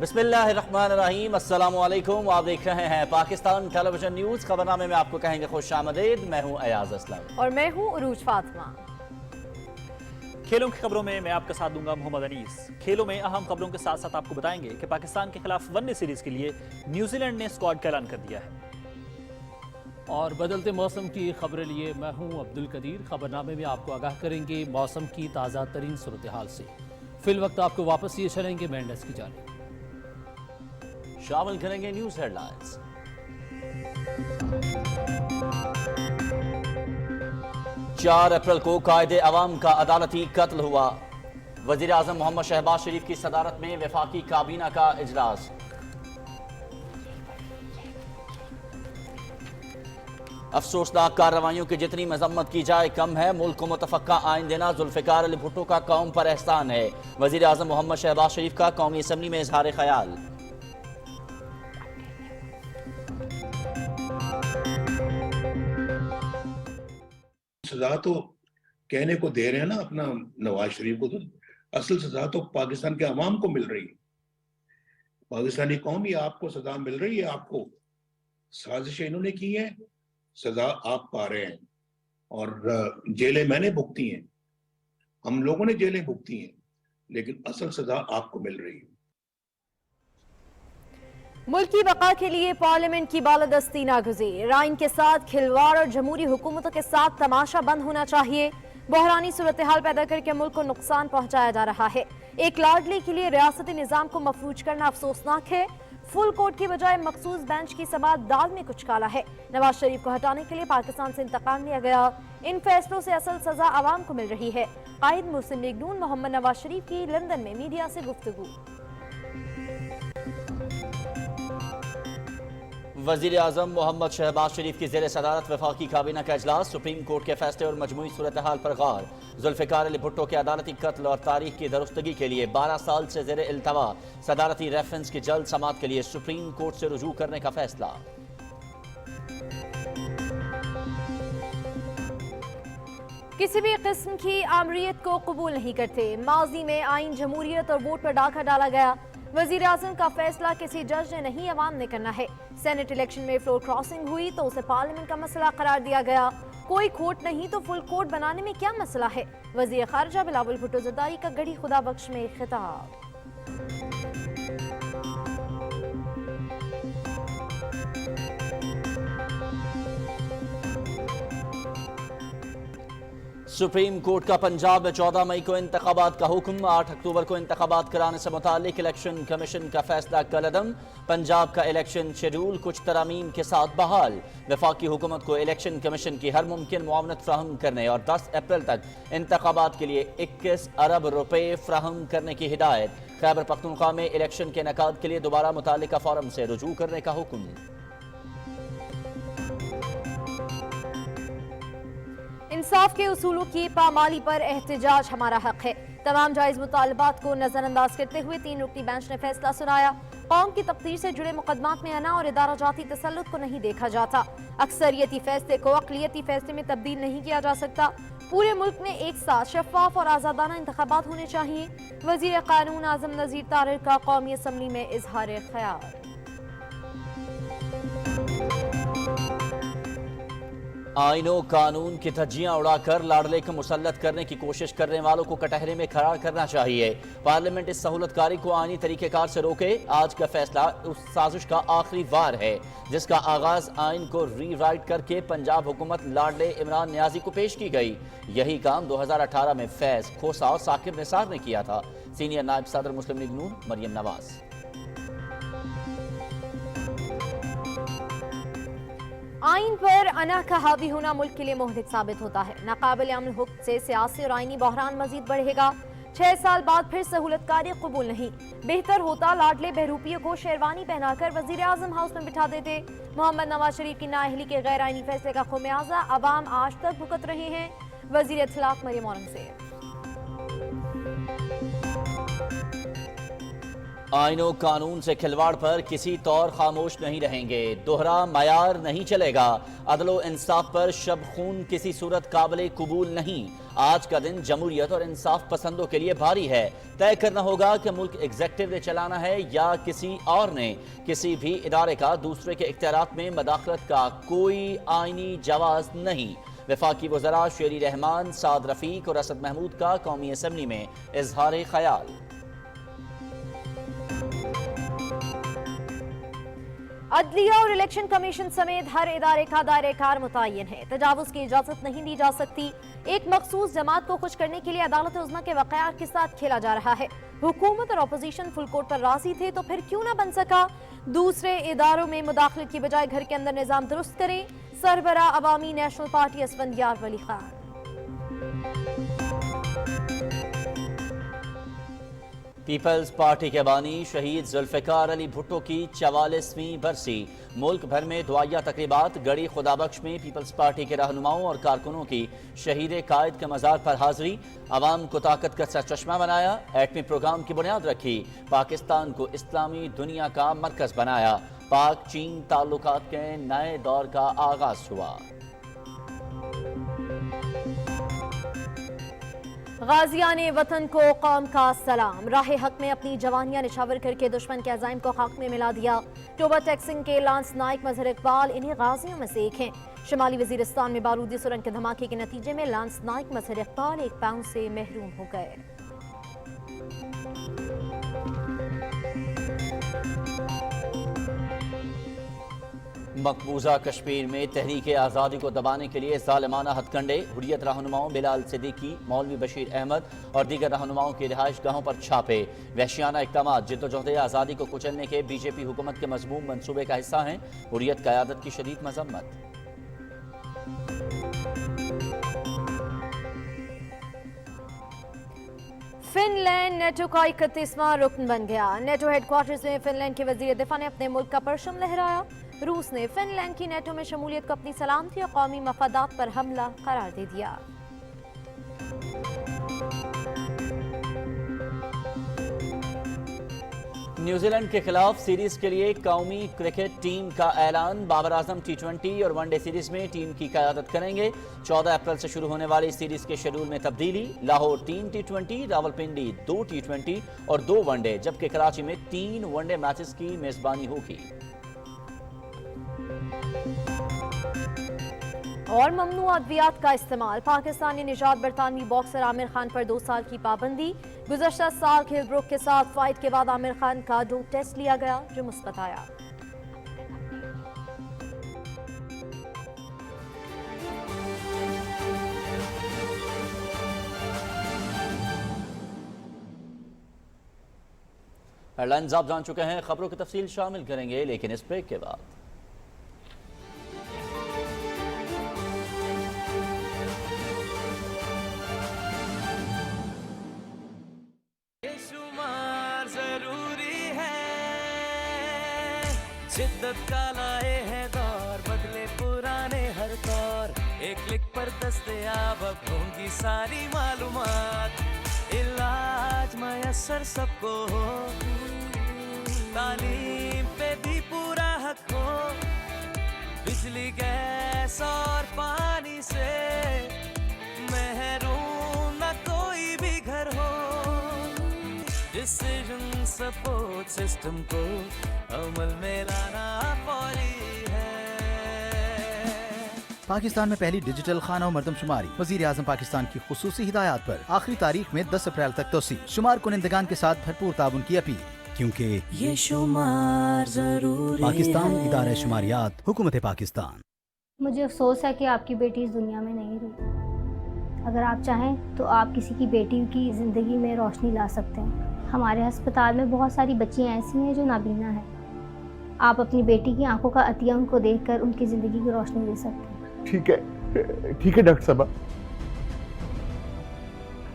बिस्मिल्लाहिर्रहमानिर्रहीम, अस्सलाम वालेकुम। आप देख रहे हैं पाकिस्तान टेलीविजन न्यूज़। खबरनामे में आपको कहेंगे खुश आमदीद। मैं हूं अयाज असलम और मैं हूं उरूज फातिमा। खेलों की खबरों में मैं आपका साथ दूंगा मोहम्मद अनीस। खेलों में अहम खबरों के साथ साथ आपको बताएंगे कि पाकिस्तान के खिलाफ वनडे सीरीज के लिए न्यूजीलैंड ने स्क्वाड का ऐलान कर दिया है। और बदलते मौसम की खबरें लिए मैं हूं अब्दुल कदीर। खबरनामे में आपको आगाह करेंगे मौसम की ताज़ा तरीन सूरत हाल से। फिल वक्त आपको वापस ये चलेंगे मैंडेस की जानिब। शामिल करेंगे न्यूज़ हेडलाइंस। 4 अप्रैल को कायदे अवाम का अदालती कत्ल हुआ। वज़ीर आज़म मोहम्मद शहबाज शरीफ की सदारत में वफाकी काबीना का इजलास। अफसोसनाक कार्रवाइयों की जितनी मजम्मत की जाए कम है। मुल्क को मुतफक्का आइन देना जुल्फ़िकार अली भुट्टो का कौम पर एहसान है। वज़ीर आज़म मोहम्मद शहबाज शरीफ का कौमी असम्बली में इजहार ख्याल। सजा तो कहने को दे रहे हैं ना अपना नवाज शरीफ को, तो असल सजा तो पाकिस्तान के अवाम को मिल रही है। पाकिस्तानी कौम ही आपको सजा मिल रही है। आपको साजिशें इन्होंने की हैं, सजा आप पा रहे हैं। और जेलें मैंने भुगती हैं, हम लोगों ने जेलें भुगती हैं, लेकिन असल सजा आपको मिल रही है। मुल्क की बका के लिए पार्लियामेंट की बालादस्ती नागुज़ीर। आइन के साथ खिलवाड़ और जमहूरी हुकूमतों के साथ तमाशा बंद होना चाहिए। बहरानी सूरत हाल पैदा करके मुल्क को नुकसान पहुंचाया जा रहा है। एक लाडली के लिए रियासती निज़ाम को मफलूज करना अफसोसनाक है। फुल कोर्ट की बजाय मखसूस बेंच की समाअत दाल में कुछ काला है। नवाज शरीफ को हटाने के लिए पाकिस्तान से इंतकाम लिया गया। इन फैसलों से असल सजा आवाम को मिल रही है। कायद मुस्लिम लीग नून मोहम्मद नवाज शरीफ की लंदन में मीडिया से गुफ्तगू। वज़ीर आज़म मोहम्मद शहबाज शरीफ की ज़ेर सदारत वफाकी काबीना का इजलास। सुप्रीम कोर्ट के फैसले और मजमूई सूरत हाल पर गौर। जुल्फ़िकार अली भुट्टो के अदालती कत्ल और तारीख की दुरुस्तगी के लिए 12 साल से ज़ेर इल्तवा। सदारती रेफरेंस की जल्द समाअत के लिए सुप्रीम कोर्ट से रुजू करने का फैसला। किसी भी किस्म की आमरीत को कबूल नहीं करते। माजी में आइन, जमहूरियत और वोट पर डाका डाला गया। वजीर आज़म का फैसला किसी जज ने नहीं, अवाम ने करना है। सेनेट इलेक्शन में फ्लोर क्रॉसिंग हुई तो उसे पार्लियामेंट का मसला करार दिया गया। कोई कोर्ट नहीं तो फुल कोर्ट बनाने में क्या मसला है। वजीर खारजा बिलावल भुट्टो जरदारी का गढ़ी खुदा बख्श में खिताब। सुप्रीम कोर्ट का पंजाब में 14 मई को इंतखाबात का हुक्म। 8 अक्टूबर को इंतखाबात कराने से मुतालिक इलेक्शन कमीशन का फैसला कलअदम। पंजाब का इलेक्शन शेड्यूल कुछ तरामीम के साथ बहाल। वफाकी हुकूमत को इलेक्शन कमीशन की हर मुमकिन मुआवनत फ्राहम करने और 10 अप्रैल तक इंतखाबात के लिए 21 अरब रुपए फ्राहम करने की हिदायत। खैबर पख्तूनख्वा में इलेक्शन के इनेकाद के लिए दोबारा मुतालिका फोरम से रुजू करने का हुक्म। इंसाफ के उसूलों की पामाली पर एहतजाज हमारा हक है। तमाम जायज मुतालबात को नजरअंदाज करते हुए 3 रुकनी बेंच ने फैसला सुनाया। कौम की तकदीर से जुड़े मुकदमात में अना और इदारा जाती तसल्लुत को नहीं देखा जाता। अक्सरियती फैसले को अक़लियती फैसले में तब्दील नहीं किया जा सकता। पूरे मुल्क में एक साथ शफाफ और आज़ादाना इंतखाबात होने चाहिए। वज़ीर कानून आज़म नज़ीर तारिर का कौमी असम्बली में इजहार ख्याल। आइनों कानून की धज्जियां उड़ाकर लाडले को मुसल्लत करने की कोशिश करने वालों को कटहरे में खड़ा करना चाहिए। पार्लियामेंट इस सहूलतकारी को आईनी तरीक़ेकार से रोके। आज का फैसला उस साजिश का आखिरी वार है जिसका आगाज आइन को रीराइट करके पंजाब हुकूमत लाडले इमरान नियाजी को पेश की गई। यही काम 2018 में फैज, खोसा और साकिब निसार ने किया था। सीनियर नायब सदर मुस्लिम लीग नून मरियम नवाज। आइन पर अना का हावी होना मुल्क के लिए मुहलिक साबित होता है। नाकाबिल अमल हुक्म से सियासी और आइनी बहरान मजीद बढ़ेगा। 6 साल बाद फिर सहूलतकारी कबूल नहीं। बेहतर होता लाडले बहरूपिये को शेरवानी पहनाकर वजीर आजम हाउस में बिठा देते। मोहम्मद नवाज शरीफ की नाअहली के गैर आइनी फैसले का खुमियाजा अवाम आज तक भुगत रहे हैं। वजीर इत्तलाक मरियम औरंगज़ेब। आईनो कानून से खिलवाड़ पर किसी तौर खामोश नहीं रहेंगे, दोहरा मयार नहीं चलेगा, अदलो इंसाफ पर शब खून किसी सूरत काबिल कबूल नहीं। आज का दिन जमहूरियत और इंसाफ पसंदों के लिए भारी है। तय करना होगा कि मुल्क एग्जेक्टिव ने चलाना है या किसी और ने। किसी भी इदारे का दूसरे के इख्तियारात में मदाखलत का कोई आईनी जवाज नहीं। वफाकी वज़रा शेरी रहमान, साद रफीक और असद महमूद का कौमी असम्बली में इजहार ख्याल। अदलिया और इलेक्शन कमीशन समेत हर इदारे का दायरे कार मुतय्यन है, तजावुज की इजाजत नहीं दी जा सकती। एक मखसूस जमात को खुश करने के लिए अदालत उज़्मा के वाक़यात के साथ खेला जा रहा है। हुकूमत और अपोजिशन फुल कोर्ट पर राजी थे तो फिर क्यों ना बन सका। दूसरे इदारों में मुदाखलत की बजाय घर के अंदर निज़ाम दुरुस्त करें। सरबरा अवामी नेशनल पार्टी असफंदियार वली खान। पीपल्स पार्टी के बानी शहीद जुल्फ़िकार अली भुट्टो की 44वीं बरसी। मुल्क भर में दुआया तकरीबात। गढ़ी खुदाबख्श में पीपल्स पार्टी के रहनुमाओं और कारकुनों की शहीद कायद के मज़ार पर हाजिरी। आवाम को ताकत का सरचश्मा बनाया। एटमी प्रोग्राम की बुनियाद रखी। पाकिस्तान को इस्लामी दुनिया का मरकज़ बनाया। पाक चीन ताल्लुकात के नए दौर का आगाज हुआ। गाजियान वतन को कौम का सलाम। राह हक में अपनी जवानियां निछावर करके दुश्मन के अज़ाइम को खाक में मिला दिया। टोबा टैक्सिंग के लांस नाइक मजहर इकबाल इन्हीं गाजियों में से एक हैं। शुमाली वजीरिस्तान में बारूदी सुरंग के धमाके के नतीजे में लांस नाइक मजहर इकबाल एक पाउंड से महरूम हो गए। मकबूजा कश्मीर में तहरीक आज़ादी को दबाने के लिए ज़ालिमाना हथकंडे। हुर्रियत रहनुमाओं बिलाल सिद्दीकी, मौलवी बशीर अहमद और दीगर रहनुमाओं की रिहाइश गाहों पर छापे। वहशियाना इक़दामात जिद्दोजहद आज़ादी को कुचलने के बीजेपी हुकूमत के मज़मूम मंसूबे का हिस्सा हैं। हुर्रियत क़यादत की शदीद मज़म्मत। फिनलैंड नेटो का 31वां रुकन बन गया। नेटो हेडक्वार्टर्स में फिनलैंड के वजीर दिफा ने अपने मुल्क का परचम लहराया। रूस ने फिनलैंड की नेटो में शमूलियत को अपनी सलामती और कौमी मफादात पर हमला करार दे दिया। न्यूजीलैंड के खिलाफ सीरीज के लिए कौमी क्रिकेट टीम का ऐलान। बाबर आजम T20 और वनडे सीरीज में टीम की क़यादत करेंगे। 14 अप्रैल से शुरू होने वाली सीरीज के शेड्यूल में तब्दीली। लाहौर 3 T20, रावलपिंडी 2 T20 और 2 वनडे, जबकि कराची में 3 वनडे मैचेस की मेजबानी होगी। और ममनू अद्वियात का इस्तेमाल। पाकिस्तानी निजात बरतानवी बॉक्सर आमिर खान पर 2 साल की पाबंदी। गुज़श्ता साल हिलब्रुक के साथ फाइट के बाद आमिर खान का डोप टेस्ट लिया गया जो मुस्बत आया। हेडलाइंस आप जान चुके हैं, खबरों की तफसील शामिल करेंगे लेकिन इस ब्रेक के बाद। शिद्दत का लाए हैं दौर, बदले पुराने हर तौर। एक क्लिक पर दस्तयाब अब होंगी सारी मालूमात। इलाज मयसर सबको हो, तालीम पे भी पूरा हक हो। बिजली गैस और पानी से महरूम न कोई भी घर हो। डिसीजन सपोर्ट सिस्टम को अमल में लाना फौरी है। पाकिस्तान में पहली डिजिटल खाना और मरदमशुमारी। वज़ीर आज़म पाकिस्तान की खुसूसी हिदायत पर आखिरी तारीख में 10 अप्रैल तक तोसी। शुमार कुनिंदगान के साथ भरपूर ताउन की अपील, क्योंकि ये शुमार जरूरी पाकिस्तान है। इदारा शुमारियात, हुकूमत पाकिस्तान। मुझे अफसोस है कि आपकी बेटी इस दुनिया में नहीं रही। अगर आप चाहें तो आप किसी की बेटी की ज़िंदगी में रोशनी ला सकते हैं। हमारे अस्पताल में बहुत सारी बच्चियां ऐसी हैं जो नाबीना हैं। आप अपनी बेटी की आंखों का अतिया उनको देखकर उनकी ज़िंदगी की रोशनी दे सकते हैं। ठीक है डॉक्टर साहब,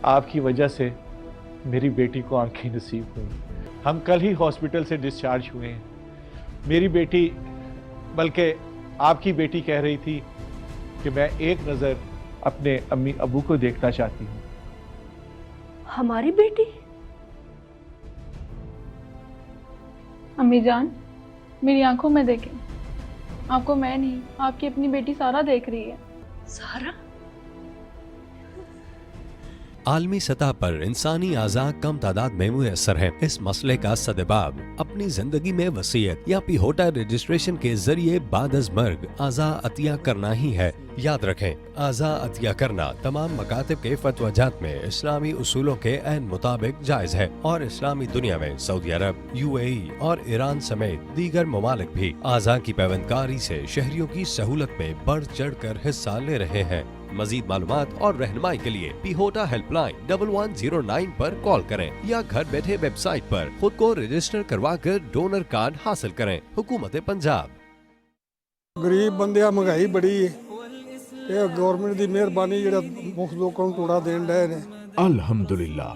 आपकी वजह से मेरी बेटी को आंखें नसीब हुई। हम कल ही हॉस्पिटल से डिस्चार्ज हुए हैं। मेरी बेटी, बल्कि आपकी बेटी कह रही थी कि मैं एक नज़र अपने अम्मी अबू को देखना चाहती हूँ। हमारी बेटी? अम्मी जान, मेरी आंखों में देखें, आपको मैं नहीं, आपकी अपनी बेटी सारा देख रही है। सारा? आलमी सतह पर इंसानी आज़ा कम तादाद में मुयसर है। इस मसले का सदबाब अपनी जिंदगी में वसीयत या पिहोटा रजिस्ट्रेशन के जरिए बाद अज़ मर्ग आज़ा अतिया करना ही है। याद रखें, आज़ा अतिया करना तमाम मकातिब के फतवाजात में इस्लामी उसूलों के ऐन मुताबिक जायज़ है और इस्लामी दुनिया में सऊदी अरब, UAE और ईरान समेत दीगर ममालिक भी आज़ा की पैवंदकारी से शहरियों की सहूलत में बढ़ चढ़ कर हिस्सा ले रहे हैं। मजीद मालूमात और रहनुमाई के लिए पिहोटा हेल्पलाइन 1109 पर कॉल करें या घर बैठे वेबसाइट पर खुद को रजिस्टर करवा कर डोनर कार्ड हासिल करें। हुकूमत पंजाब। गरीब बंदे महंगाई बड़ी है, ये गवर्नमेंट की मेहरबानी जो मुफ्त लोगों को टोड़ा देन रहे ने। अल्हम्दुलिल्लाह,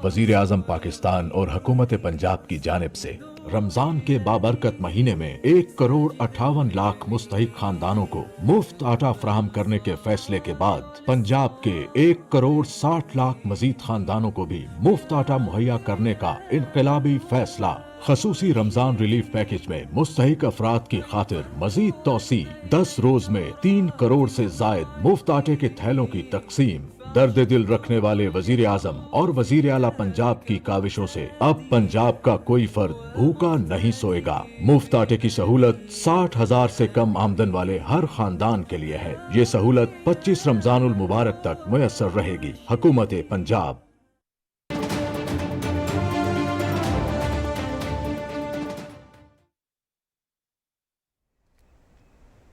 वजीर आजम पाकिस्तान और हुकूमत पंजाब की जानिब से रमजान के बाबरकत महीने में 1,58,00,000 मुस्तहिक खानदानों को मुफ्त आटा फराहम करने के फैसले के बाद पंजाब के 1,60,00,000 मजीद खानदानों को भी मुफ्त आटा मुहैया करने का इनकलाबी फैसला। खसूसी रमजान रिलीफ पैकेज में मुस्तहिक अफराद की खातिर मजीद तोसी, 10 रोज में 3 करोड़ से जायद मुफ्त आटे के थैलों की तकसीम। दर्द दिल रखने वाले वजीर आजम और वजीर आला पंजाब की काविशों से अब पंजाब का कोई फर्द भूखा नहीं सोएगा। मुफ्त आटे की सहूलत 60,000 से कम आमदन वाले हर खानदान के लिए है। ये सहूलत 25 रमजानुल मुबारक तक मुयस्सर रहेगी। हुकूमत पंजाब।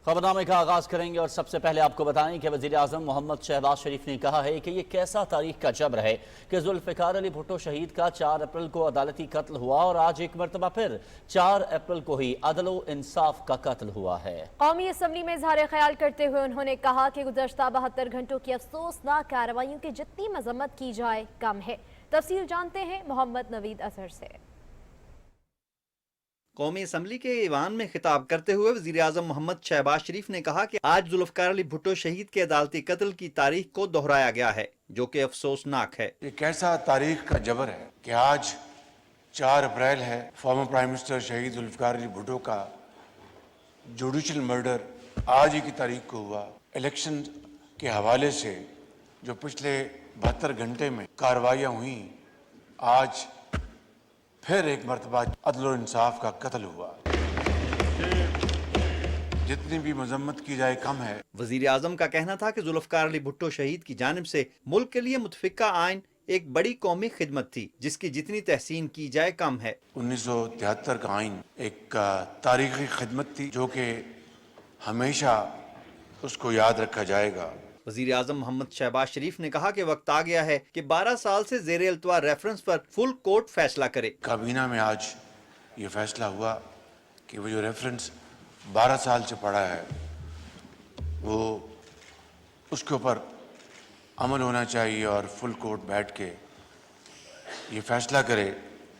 खबरनामे का आगाज करेंगे और सबसे पहले आपको बताएं कि वजीर आजम मोहम्मद शहबाज शरीफ ने कहा है कि ये कैसा तारीख का जबर है कि जुल्फ़िकार अली भुट्टो शहीद का 4 अप्रैल को अदालती कत्ल हुआ और आज एक मरतबा फिर 4 अप्रैल को ही अदलो इंसाफ का कत्ल हुआ है। कौमी असम्बली में इजहार ख्याल करते हुए उन्होंने कहा कि गुज़श्ता 72 घंटों की अफसोसनाक कार्रवाइयों की जितनी मजम्मत की जाए कम है। तफसील जानते हैं मोहम्मद नवीद असर से। कौमी असम्बली के ईवान में खिताब करते हुए वज़ीर आज़म मोहम्मद शहबाज शरीफ ने कहा कि आज जुल्फ़िकार अली भुट्टो शहीद के अदालती कत्ल की तारीख को दोहराया गया है, जो कि अफसोसनाक है। ये कैसा तारीख का जबर है कि आज 4 अप्रैल है, फॉर्मर प्राइम मिनिस्टर शहीद जुल्फ़िकार अली भुट्टो का जुडिशल मर्डर आज ही की तारीख को हुआ। इलेक्शन के हवाले से जो पिछले 72 घंटे में कार्रवाइयाँ हुई, आज फिर एक मरतबा अदल और इंसाफ का कत्ल हुआ। जितनी भी मजम्मत की जाए कम है। वजीर आजम का कहना था कि जुल्फ़िकार अली भुट्टो शहीद की जानिब से मुल्क के लिए मुतफ़िका आइन एक बड़ी कौमी खिदमत थी, जिसकी जितनी तहसीन की जाए कम है। 1973 का आइन एक तारीखी खिदमत थी, जो कि हमेशा उसको याद रखा जाएगा। वजीर आजम मोहम्मद शहबाज शरीफ ने कहा कि वक्त आ गया है कि 12 साल से ज़ेरे अल्तवा रेफरेंस पर फुल कोर्ट फैसला करे। काबीना में आज ये फैसला हुआ कि वो जो रेफरेंस 12 साल से पड़ा है, वो उसके ऊपर अमल होना चाहिए और फुल कोर्ट बैठ के ये फैसला करे।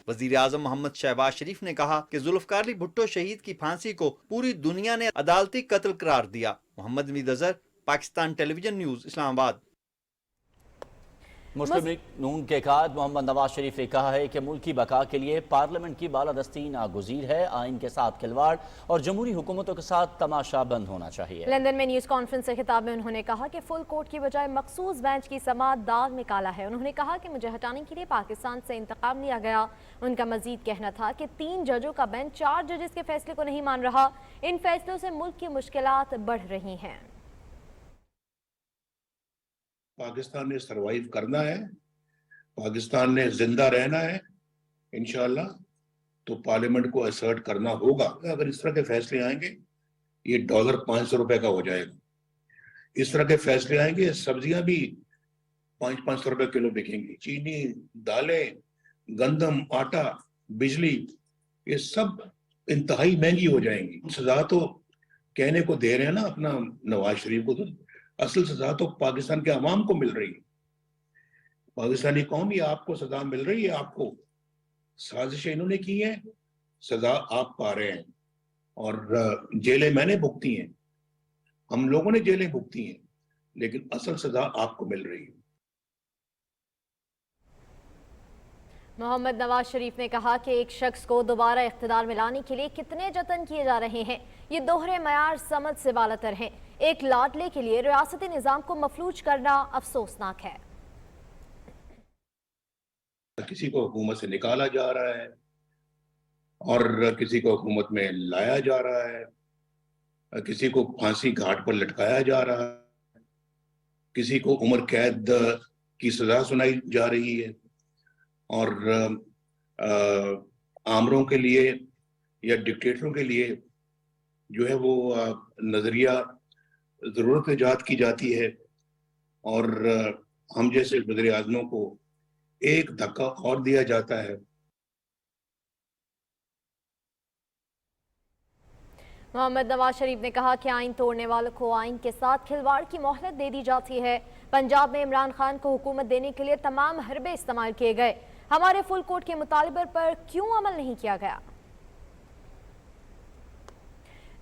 वजीर आजम मोहम्मद शहबाज शरीफ ने कहा कि जुल्फ़िकार अली भुट्टो शहीद की फांसी को पूरी दुनिया ने अदालती कत्ल करार दिया। Mohammad Naveed Azhar, Pakistan television news, Islamabad. मुस्लिम लीग नून के कायद मोहम्मद नवाज शरीफ ने कहा है कि मुल्क की बका के लिए पार्लियामेंट की बालादस्ती नागुज़ीर है। आइन के साथ खिलवाड़ और जमहूरी हुकूमतों के साथ तमाशा बंद होना चाहिए। लंदन में न्यूज़ कॉन्फ्रेंस से खिताब में उन्होंने कहा कि फुल कोर्ट की बजाय मखसूस बेंच की समाअत दाग में काला है। उन्होंने कहा कि मुझे हटाने के लिए पाकिस्तान से इंतकाम लिया गया। उनका मजीद कहना था कि 3 जजों का बेंच 4 जजेस के फैसले को नहीं मान रहा। इन फैसलों से मुल्क की मुश्किलात बढ़ रही हैं। पाकिस्तान ने सरवाइव करना है, पाकिस्तान ने जिंदा रहना है इंशाअल्लाह, तो पार्लियामेंट को असर्ट करना होगा। अगर इस तरह के फैसले आएंगे, ये डॉलर 500 रुपए का हो जाएगा। इस तरह के फैसले आएंगे, सब्जियां भी 500 रुपए किलो बिकेंगी। चीनी, दालें, गंदम, आटा, बिजली, ये सब इंतहाई महंगी हो जाएंगी। सजा तो कहने को दे रहे हैं ना अपना नवाज शरीफ को, तो असल सजा तो पाकिस्तान के अवाम को मिल रही है। पाकिस्तानी कौम, ये आपको सजा मिल रही है। आपको साजिशें इन्होंने की हैं, सजा आप पा रहे हैं और जेलें मैंने भुगती हैं, हम लोगों ने जेलें भुगती हैं, लेकिन असल सजा आपको मिल रही है। मोहम्मद नवाज शरीफ ने कहा कि एक शख्स को दोबारा इख्तिदार में लाने के लिए कितने जतन किए जा रहे हैं, ये दोहरे मयार समझ से बालातर हैं। एक लाडले के लिए रियासती निज़ाम को मफलूज करना अफसोसनाक है। किसी को हुकूमत से निकाला जा रहा है और किसी को हुकूमत में लाया जा रहा है, किसी को फांसी घाट पर लटकाया जा रहा है, किसी को उम्र कैद की सजा सुनाई जा रही है और आमरों के लिए या डिक्टेटरों के लिए जो है वो नजरिया जरूरत इजाद की जाती है और हम जैसे वज़ीर आज़मों को एक धक्का और दिया जाता है। मोहम्मद नवाज शरीफ ने कहा कि आइन तोड़ने वालों को आइन के साथ खिलवाड़ की मोहलत दे दी जाती है। पंजाब में इमरान खान को हुकूमत देने के लिए तमाम हरबे इस्तेमाल किए गए, हमारे फुल कोर्ट के मुतालिबे पर क्यों अमल नहीं किया गया।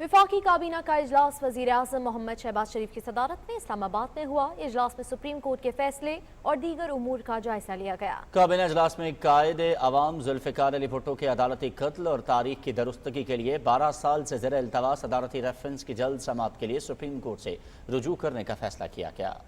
विफाकी काबीना का इजलास वज़ीर आज़म मोहम्मद शहबाज शरीफ की सदारत में इस्लामाबाद में हुआ। इजलास में सुप्रीम कोर्ट के फैसले और दीगर उमूर का जायजा लिया गया। काबीना इजलास में कायदे अवाम जुल्फ़िकार अली भुट्टो के अदालती कत्ल और तारीख की दुरुस्तगी के लिए 12 साल से ज़ेर इल्तवास अदालती रेफरेंस की जल्द समाअत के लिए सुप्रीम कोर्ट से रुजू करने का फैसला किया गया।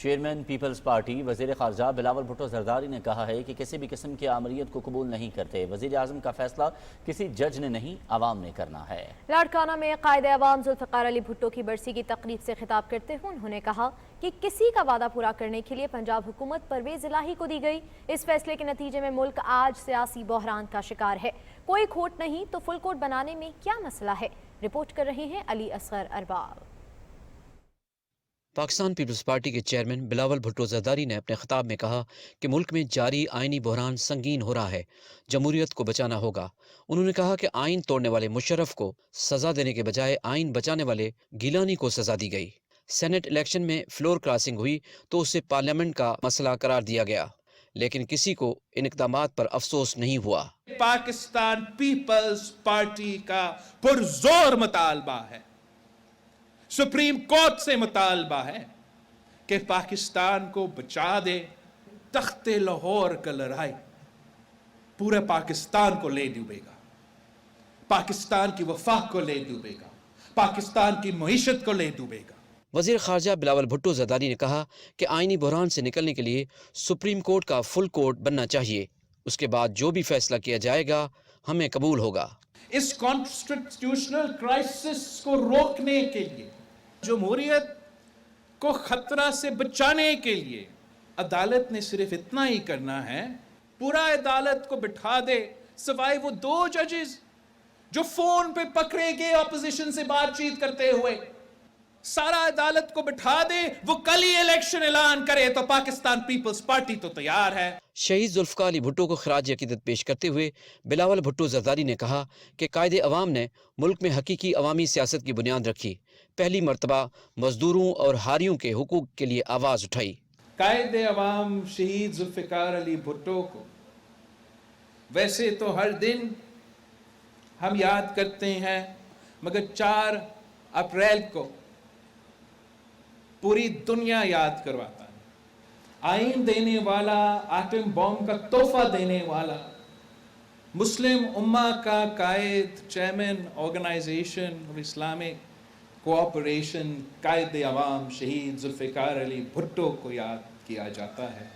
चेयरमैन पीपल्स पार्टी वज़ीर ख़ारजा बिलावल भुट्टो ज़रदारी ने कहा है कि किसी भी किस्म की आमरीत को कबूल नहीं करते। वज़ीर आज़म का फैसला किसी जज ने नहीं, आवाम ने करना है। लाड़काना में कायदे अवाम जुल्फ़िकार अली भुट्टो की बरसी की तकरीब से खिताब करते हुए उन्होंने कहा कि किसी का वादा पूरा करने के लिए पंजाब हुकूमत परवेज़ इलाही को दी गई। इस फैसले के नतीजे में मुल्क आज सियासी बहरान का शिकार है। कोई खोट नहीं तो फुल कोर्ट बनाने में क्या मसला है। रिपोर्ट कर रहे हैं अली असगर अरबाब। पाकिस्तान पीपल्स पार्टी के चेयरमैन बिलावल भुट्टो ज़रदारी ने अपने खिताब में कहा कि मुल्क में जारी आइनी बहरान संगीन हो रहा है, जमहूरियत को बचाना होगा। उन्होंने कहा कि आइन तोड़ने वाले मुशर्रफ को सज़ा देने के बजाय आइन बचाने वाले गिलानी को सज़ा दी गई। सेनेट इलेक्शन में फ्लोर क्रॉसिंग हुई तो उसे पार्लियामेंट का मसला करार दिया गया, लेकिन किसी को इन इक़दामात पर अफसोस नहीं हुआ। पाकिस्तान पीपल्स पार्टी का पुरजोर मुतालबा है, सुप्रीम कोर्ट से मुतालबा है कि पाकिस्तान को बचा दे। तख्ते लाहौर का लड़ाई पूरे पाकिस्तान को ले डूबेगा, पाकिस्तान की वफा को ले डूबेगा, पाकिस्तान की मईशत को ले डूबेगा। वज़ीर ख़ारजा बिलावल भुट्टो ज़रदारी ने कहा कि आइनी बहरान से निकलने के लिए सुप्रीम कोर्ट का फुल कोर्ट बनना चाहिए। उसके बाद जो भी फैसला किया जाएगा हमें कबूल होगा। इस कॉन्स्टिट्यूशनल क्राइसिस को रोकने के लिए, जमहूरियत को खतरा से बचाने के लिए अदालत ने सिर्फ इतना ही करना है, पूरा अदालत को बिठा दे सिवाय वो 2 जजेस जो फोन पे पकड़े गए ऑपोजिशन से बातचीत करते हुए, सारा अदालत को बिठा दे। वो कल ही इलेक्शन ऐलान करे तो पाकिस्तान पीपल्स पार्टी तो तैयार है। शहीद जुल्फ़िकार अली भुट्टो को खराज अकीदत पेश करते हुए बिलावल भुट्टो ज़रदारी ने कहा कि कायदे अवाम ने मुल्क में हकीकी अवामी सियासत की बुनियाद रखी। पहली मर्तबा मजदूरों और हारियों के हुकूक के लिए आवाज़ उठाई। कायदे अवाम शहीद जुल्फ़िकार अली भुट्टो को वैसे तो हर दिन हम याद करते हैं, मगर 4 अप्रैल को पूरी दुनिया याद करवाता है। आइन देने वाला, आटम बॉम्ब का तोहफा देने वाला, मुस्लिम उम्मा का कायद, chairman organisation of Islamic cooperation कायदे अवाम शहीद जुल्फ़िकार अली भुट्टो को याद किया जाता है।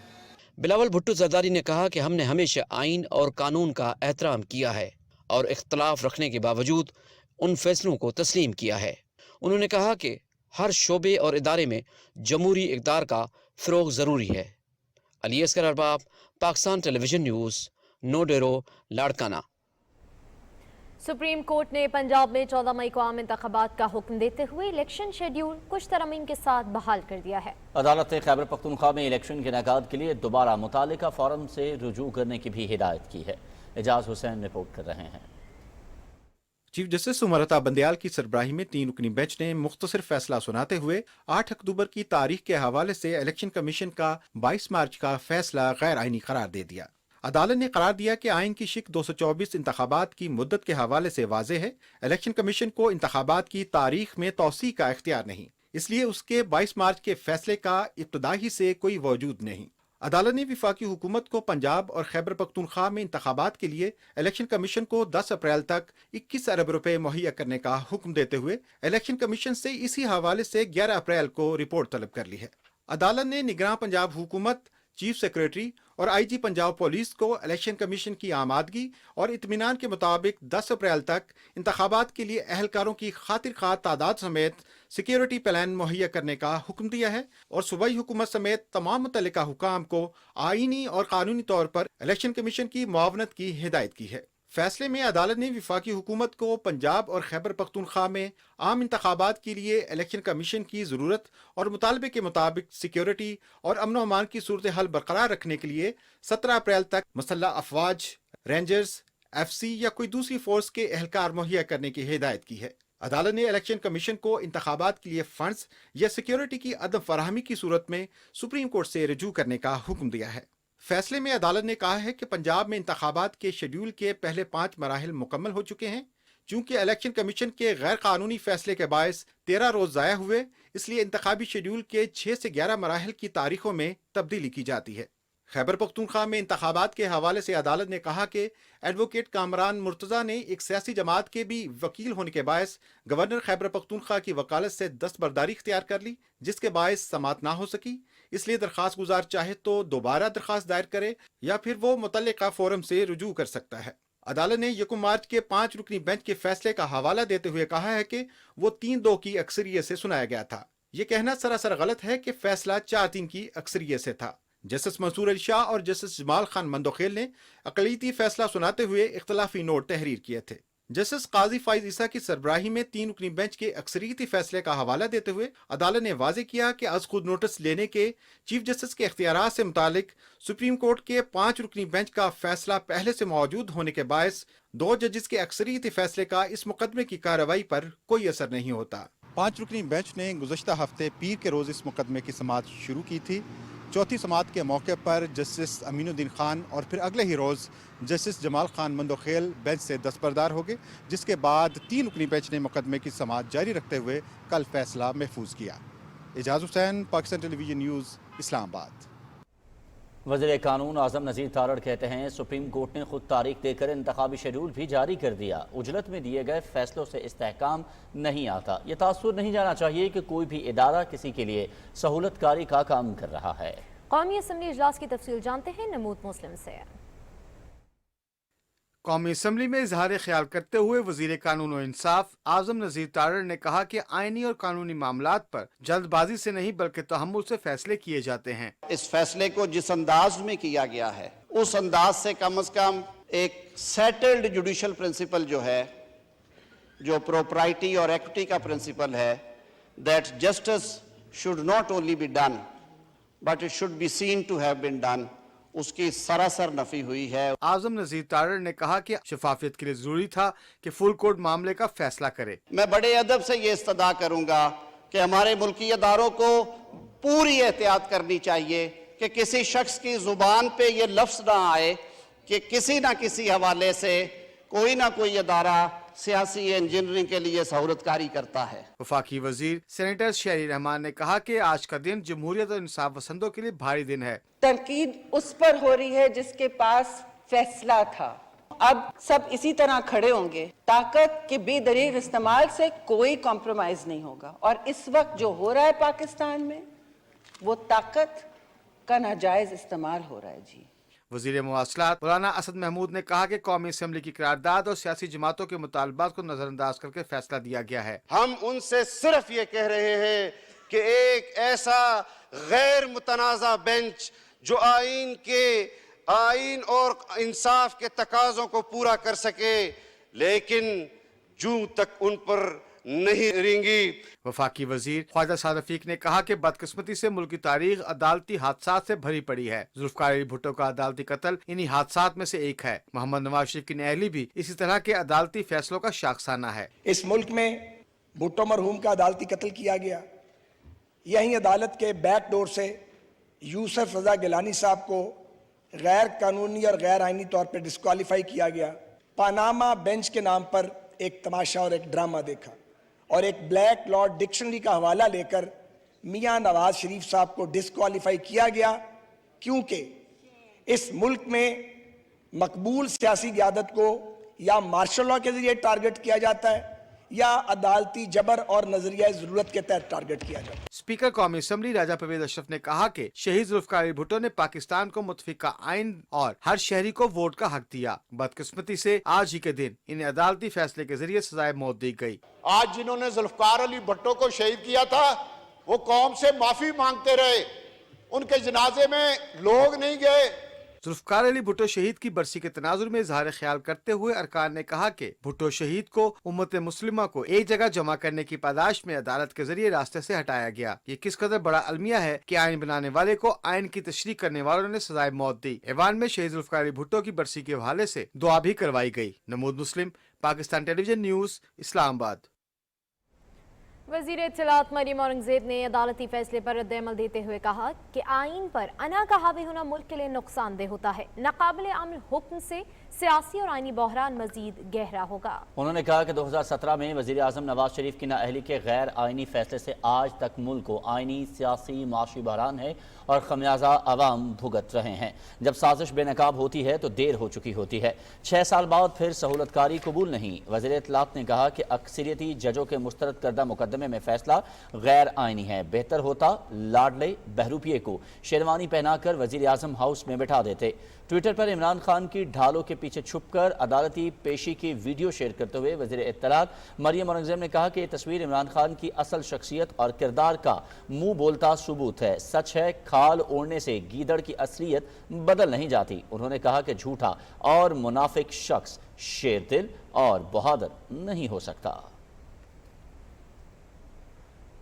बिलावल भुट्टो ज़रदारी ने कहा कि हमने हमेशा आइन और कानून का एहतराम किया है और इख्तलाफ रखने के बावजूद उन फैसलों को तस्लीम किया है। उन्होंने कहा कि हर शोबे और इदारे में जमहूरी इक़दार का फ़रोग़ ज़रूरी है। Ali Asghar Arbab, Pakistan television news, Naudero, Larkana. Supreme court ने पंजाब में 14 मई को आम इंतखाबात का हुक्म देते हुए इलेक्शन शेड्यूल कुछ तरमीम के साथ बहाल कर दिया है। अदालत ने खैबर पख्तूनख्वा में इलेक्शन के इनेकाद के लिए दोबारा मुतालिका फॉरम से रुजू करने की भी हिदायत की है। एजाज हुसैन रिपोर्ट कर रहे हैं। चीफ जस्टिस उमरता बंदयाल की सरबराही में 3 रुकनी बेंच ने मुख्तसर फैसला सुनाते हुए 8 अक्टूबर की तारीख के हवाले से इलेक्शन कमीशन का 22 मार्च का फैसला गैर आइनी करार दे दिया। अदालत ने करार दिया कि आइन की शिक 224 इंतखाबात की मुद्दत के हवाले से वाज़ेह है, इलेक्शन कमीशन को इंतखाबात की तारीख में तौसी का इख्तियार नहीं, इसलिए उसके 22 मार्च के फैसले का इब्तदाई से कोई वजूद नहीं। عدالت نے وفاقی حکومت کو پنجاب اور خیبر پختونخوا میں انتخابات کے لیے الیکشن کمیشن کو 10 اپریل تک 21 ارب روپے مہیا کرنے کا حکم دیتے ہوئے الیکشن کمیشن سے اسی حوالے سے 11 اپریل کو رپورٹ طلب کر لی ہے۔ عدالت نے نگراں پنجاب حکومت، چیف سیکریٹری اور آئی جی پنجاب پولیس کو الیکشن کمیشن کی آمادگی اور اطمینان کے مطابق 10 اپریل تک انتخابات کے لیے اہلکاروں کی خاطر خواہ تعداد سمیت سیکیورٹی پلان مہیا کرنے کا حکم دیا ہے اور صوبائی حکومت سمیت تمام متعلقہ حکام کو آئینی اور قانونی طور پر الیکشن کمیشن کی معاونت کی ہدایت کی ہے۔ فیصلے میں عدالت نے وفاقی حکومت کو پنجاب اور خیبر پختونخوا میں عام انتخابات کے لیے الیکشن کمیشن کی ضرورت اور مطالبے کے مطابق سیکیورٹی اور امن و امان کی صورتحال برقرار رکھنے کے لیے 17 اپریل تک مسلح افواج، رینجرز، ایف سی یا کوئی دوسری فورس کے اہلکار مہیا کرنے کی ہدایت کی ہے۔ عدالت نے الیکشن کمیشن کو انتخابات کے لیے فنڈز یا سیکیورٹی کی عدم فراہمی کی صورت میں سپریم کورٹ سے رجوع کرنے کا حکم دیا ہے۔ فیصلے میں عدالت نے کہا ہے کہ پنجاب میں انتخابات کے شیڈول کے پہلے 5 مراحل مکمل ہو چکے ہیں۔ چونکہ الیکشن کمیشن کے غیر قانونی فیصلے کے باعث 13 روز ضائع ہوئے، اس لیے انتخابی شیڈول کے 6 سے 11 مراحل کی تاریخوں میں تبدیلی کی جاتی ہے۔ خیبر پختونخوا میں انتخابات کے حوالے سے عدالت نے کہا کہ ایڈوکیٹ کامران مرتضی نے ایک سیاسی جماعت کے بھی وکیل ہونے کے باعث گورنر خیبر پختونخوا کی وکالت سے دستبرداری اختیار کر لی، جس کے باعث سماعت نہ ہو سکی۔ اس لیے درخواست گزار چاہے تو دوبارہ درخواست دائر کرے یا پھر وہ متعلقہ فورم سے رجوع کر سکتا ہے۔ عدالت نے 1 مارچ کے 5 رکنی بینچ کے فیصلے کا حوالہ دیتے ہوئے کہا ہے کہ وہ 3-2 کی اکثریت سے سنایا گیا تھا۔ یہ کہنا سراسر غلط ہے کہ فیصلہ 4-3 کی اکثریت سے تھا۔ جسٹس منصور علی شاہ اور جسٹس جمال خان مندوخیل نے اقلیتی فیصلہ سناتے ہوئے اختلافی نوٹ تحریر کیے تھے۔ جسٹس قاضی فائز عیسیٰ کی سربراہی میں 3 رکنی بینچ کے اکثریتی فیصلے کا حوالہ دیتے ہوئے عدالت نے واضح کیا کہ از خود نوٹس لینے کے چیف جسٹس کے اختیارات سے متعلق سپریم کورٹ کے 5 رکنی بینچ کا فیصلہ پہلے سے موجود ہونے کے باعث 2 ججز کے اکثریتی فیصلے کا اس مقدمے کی کارروائی پر کوئی اثر نہیں ہوتا۔ 5 رکنی بینچ نے گزشتہ ہفتے پیر کے روز اس مقدمے کی سماعت شروع کی تھی۔ چوتھی سماعت کے موقع پر جسٹس امین الدین خان اور پھر اگلے ہی روز جسٹس جمال خان مندوخیل بینچ سے دستبردار ہو گئے، جس کے بعد 3 رکنی بینچ نے مقدمے کی سماعت جاری رکھتے ہوئے کل فیصلہ محفوظ کیا۔ اعجاز حسین، پاکستان ٹیلی ویژن نیوز، اسلام آباد۔ وزیر قانون اعظم نذیر تارڑ کہتے ہیں سپریم کورٹ نے خود تاریخ دے کر انتخابی شیڈول بھی جاری کر دیا، اجلت میں دیے گئے فیصلوں سے استحکام نہیں آتا۔ یہ تاثر نہیں جانا چاہیے کہ کوئی بھی ادارہ کسی کے لیے سہولت کاری کا کام کر رہا ہے۔ قومی اسمبلی اجلاس کی تفصیل جانتے ہیں نمود مسلم سے۔ قومی اسمبلی میں اظہار خیال کرتے ہوئے وزیر قانون و انصاف اعظم نذیر تارڑ نے کہا کہ آئینی اور قانونی معاملات پر جلد بازی سے نہیں بلکہ تحمل سے فیصلے کیے جاتے ہیں۔ اس فیصلے کو جس انداز میں کیا گیا ہے اس انداز سے کم از کم ایک سیٹلڈ جوڈیشل پرنسپل جو ہے، جو پروپرائٹی اور ایکوٹی کا پرنسپل ہے، that justice should not only be done but it should be seen to have been done، اس کی سراسر نفی ہوئی ہے۔ اعظم نذیر تارڑ نے کہا کہ شفافیت کے لیے ضروری تھا کہ فل کورٹ معاملے کا فیصلہ کرے۔ میں بڑے ادب سے یہ استدعا کروں گا کہ ہمارے ملکی اداروں کو پوری احتیاط کرنی چاہیے کہ کسی شخص کی زبان پہ یہ لفظ نہ آئے کہ کسی نہ کسی حوالے سے کوئی نہ کوئی ادارہ سیاسی انجینئرنگ کے لیے سہولت کاری کرتا ہے۔ وفاقی وزیر سینیٹر شہری رحمان نے کہا کہ آج کا دن جمہوریت اور انصاف پسندوں کے لیے بھاری دن ہے۔ تنقید اس پر ہو رہی ہے جس کے پاس فیصلہ تھا، اب سب اسی طرح کھڑے ہوں گے۔ طاقت کے بے دریغ استعمال سے کوئی کمپرومائز نہیں ہوگا، اور اس وقت جو ہو رہا ہے پاکستان میں وہ طاقت کا ناجائز استعمال ہو رہا ہے۔ جی وزیر مواصلات مولانا اسد محمود نے کہا کہ قومی اسمبلی کی قرارداد اور سیاسی جماعتوں کے مطالبات کو نظر انداز کر کے فیصلہ دیا گیا ہے۔ ہم ان سے صرف یہ کہہ رہے ہیں کہ ایک ایسا غیر متنازع بینچ جو آئین اور انصاف کے تقاضوں کو پورا کر سکے، لیکن جو تک ان پر نہیں رینگی۔ وفاقی وزیر خواجہ سعد رفیق نے کہا کہ بدقسمتی سے ملک کی تاریخ عدالتی حادثات سے بھری پڑی ہے۔ ذوالفقار علی بھٹو کا عدالتی قتل انہی حادثات میں سے ایک ہے۔ محمد نواز شریف کی نااہلی بھی اسی طرح کے عدالتی فیصلوں کا شاخسانہ ہے۔ اس ملک میں بھٹو مرحوم کا عدالتی قتل کیا گیا، یہیں عدالت کے بیک ڈور سے یوسف رضا گیلانی صاحب کو غیر قانونی اور غیر آئینی طور پر ڈسکوالیفائی کیا گیا۔ پاناما بینچ کے نام پر ایک تماشا اور ایک ڈرامہ دیکھا، اور ایک بلیک لا ڈکشنری کا حوالہ لے کر میاں نواز شریف صاحب کو ڈسکوالیفائی کیا گیا क्योंकि इस मुल्क में मकबूल सियासी क़यादत को या मार्शल लॉ के ज़रिए टारगेट किया जाता है या अदालती जबर और नजरिया ज़रूरत के तहत टारगेट किया जाता है। स्पीकर कौमी असम्बली राजा परवेज अशरफ ने कहा कि शहीद जुल्फकार अली भुट्टो ने पाकिस्तान को मुतफिका आइन और हर शहरी को वोट का हक दिया। बदकिस्मती से आज ही के दिन इन्हें अदालती फैसले के जरिए सजाए मौत दी गई। आज जिन्होंने जुल्फकार अली भुट्टो को शहीद किया था वो कौम से माफी मांगते रहे, उनके जनाजे में लोग नहीं गए। जुल्फकार अली भुट्टो शहीद की बरसी के तनाजुर में इजहार ख्याल करते हुए अरकान ने कहा कि भुट्टो शहीद को उम्मत मुस्लिमा को एक जगह जमा करने की पादाश में अदालत के जरिए रास्ते से हटाया गया। ये किस कदर बड़ा अलमिया है कि आइन बनाने वाले को आइन की तशरीह करने वालों ने सजाए मौत दी। ऐवान में शहीद जुल्फकार अली भुट्टो की बरसी के हवाले से दुआ भी करवाई गई। नमूद मुस्लिम, पाकिस्तान टेलीविजन न्यूज, इस्लामाबाद। वज़ीर इत्तलात मरियम औरंगज़ेब ने अदालती फैसले पर रद्द-ए-अमल देते हुए कहा कि आइन पर अना का हावी होना मुल्क के लिए नुकसानदेह होता है। नाकाबिल अमल हुक्म से सियासी और आइनी बहरान मजीद गहरा होगा। उन्होंने कहा कि 2017 में वज़ीर आज़म नवाज शरीफ की नाअहली के गैर आइनी फैसले से आज तक मुल्क को आइनी, सियासी, माशी बहरान है और खमियाजा अवाम भुगत रहे हैं। जब साजिश बेनकाब होती है तो देर हो चुकी होती है। 6 साल बाद फिर सहूलतकारी कबूल नहीं। वज़ीर इत्तलात ने कहा कि अक्सरियती जजों के मुस्तरद करदा मुकदमे में फैसला गैर आइनी है। बेहतर होता लाडले बहरूपिये को शेरवानी पहनाकर वज़ीर आज़म हाउस में बैठा देते। ट्विटर पर इमरान खान की ढालों के पीछे छुपकर अदालती पेशी की वीडियो शेयर करते हुए वज़ीर इत्तलात मरियम औरंगज़ेब ने कहा कि ये तस्वीर इमरान खान की असल शख्सियत और किरदार का मुंह बोलता सबूत है। सच है, खाल ओढ़ने से गीदड़ की असलियत बदल नहीं जाती। उन्होंने कहा कि झूठा और मुनाफिक शख्स शेर दिल और बहादुर नहीं हो सकता।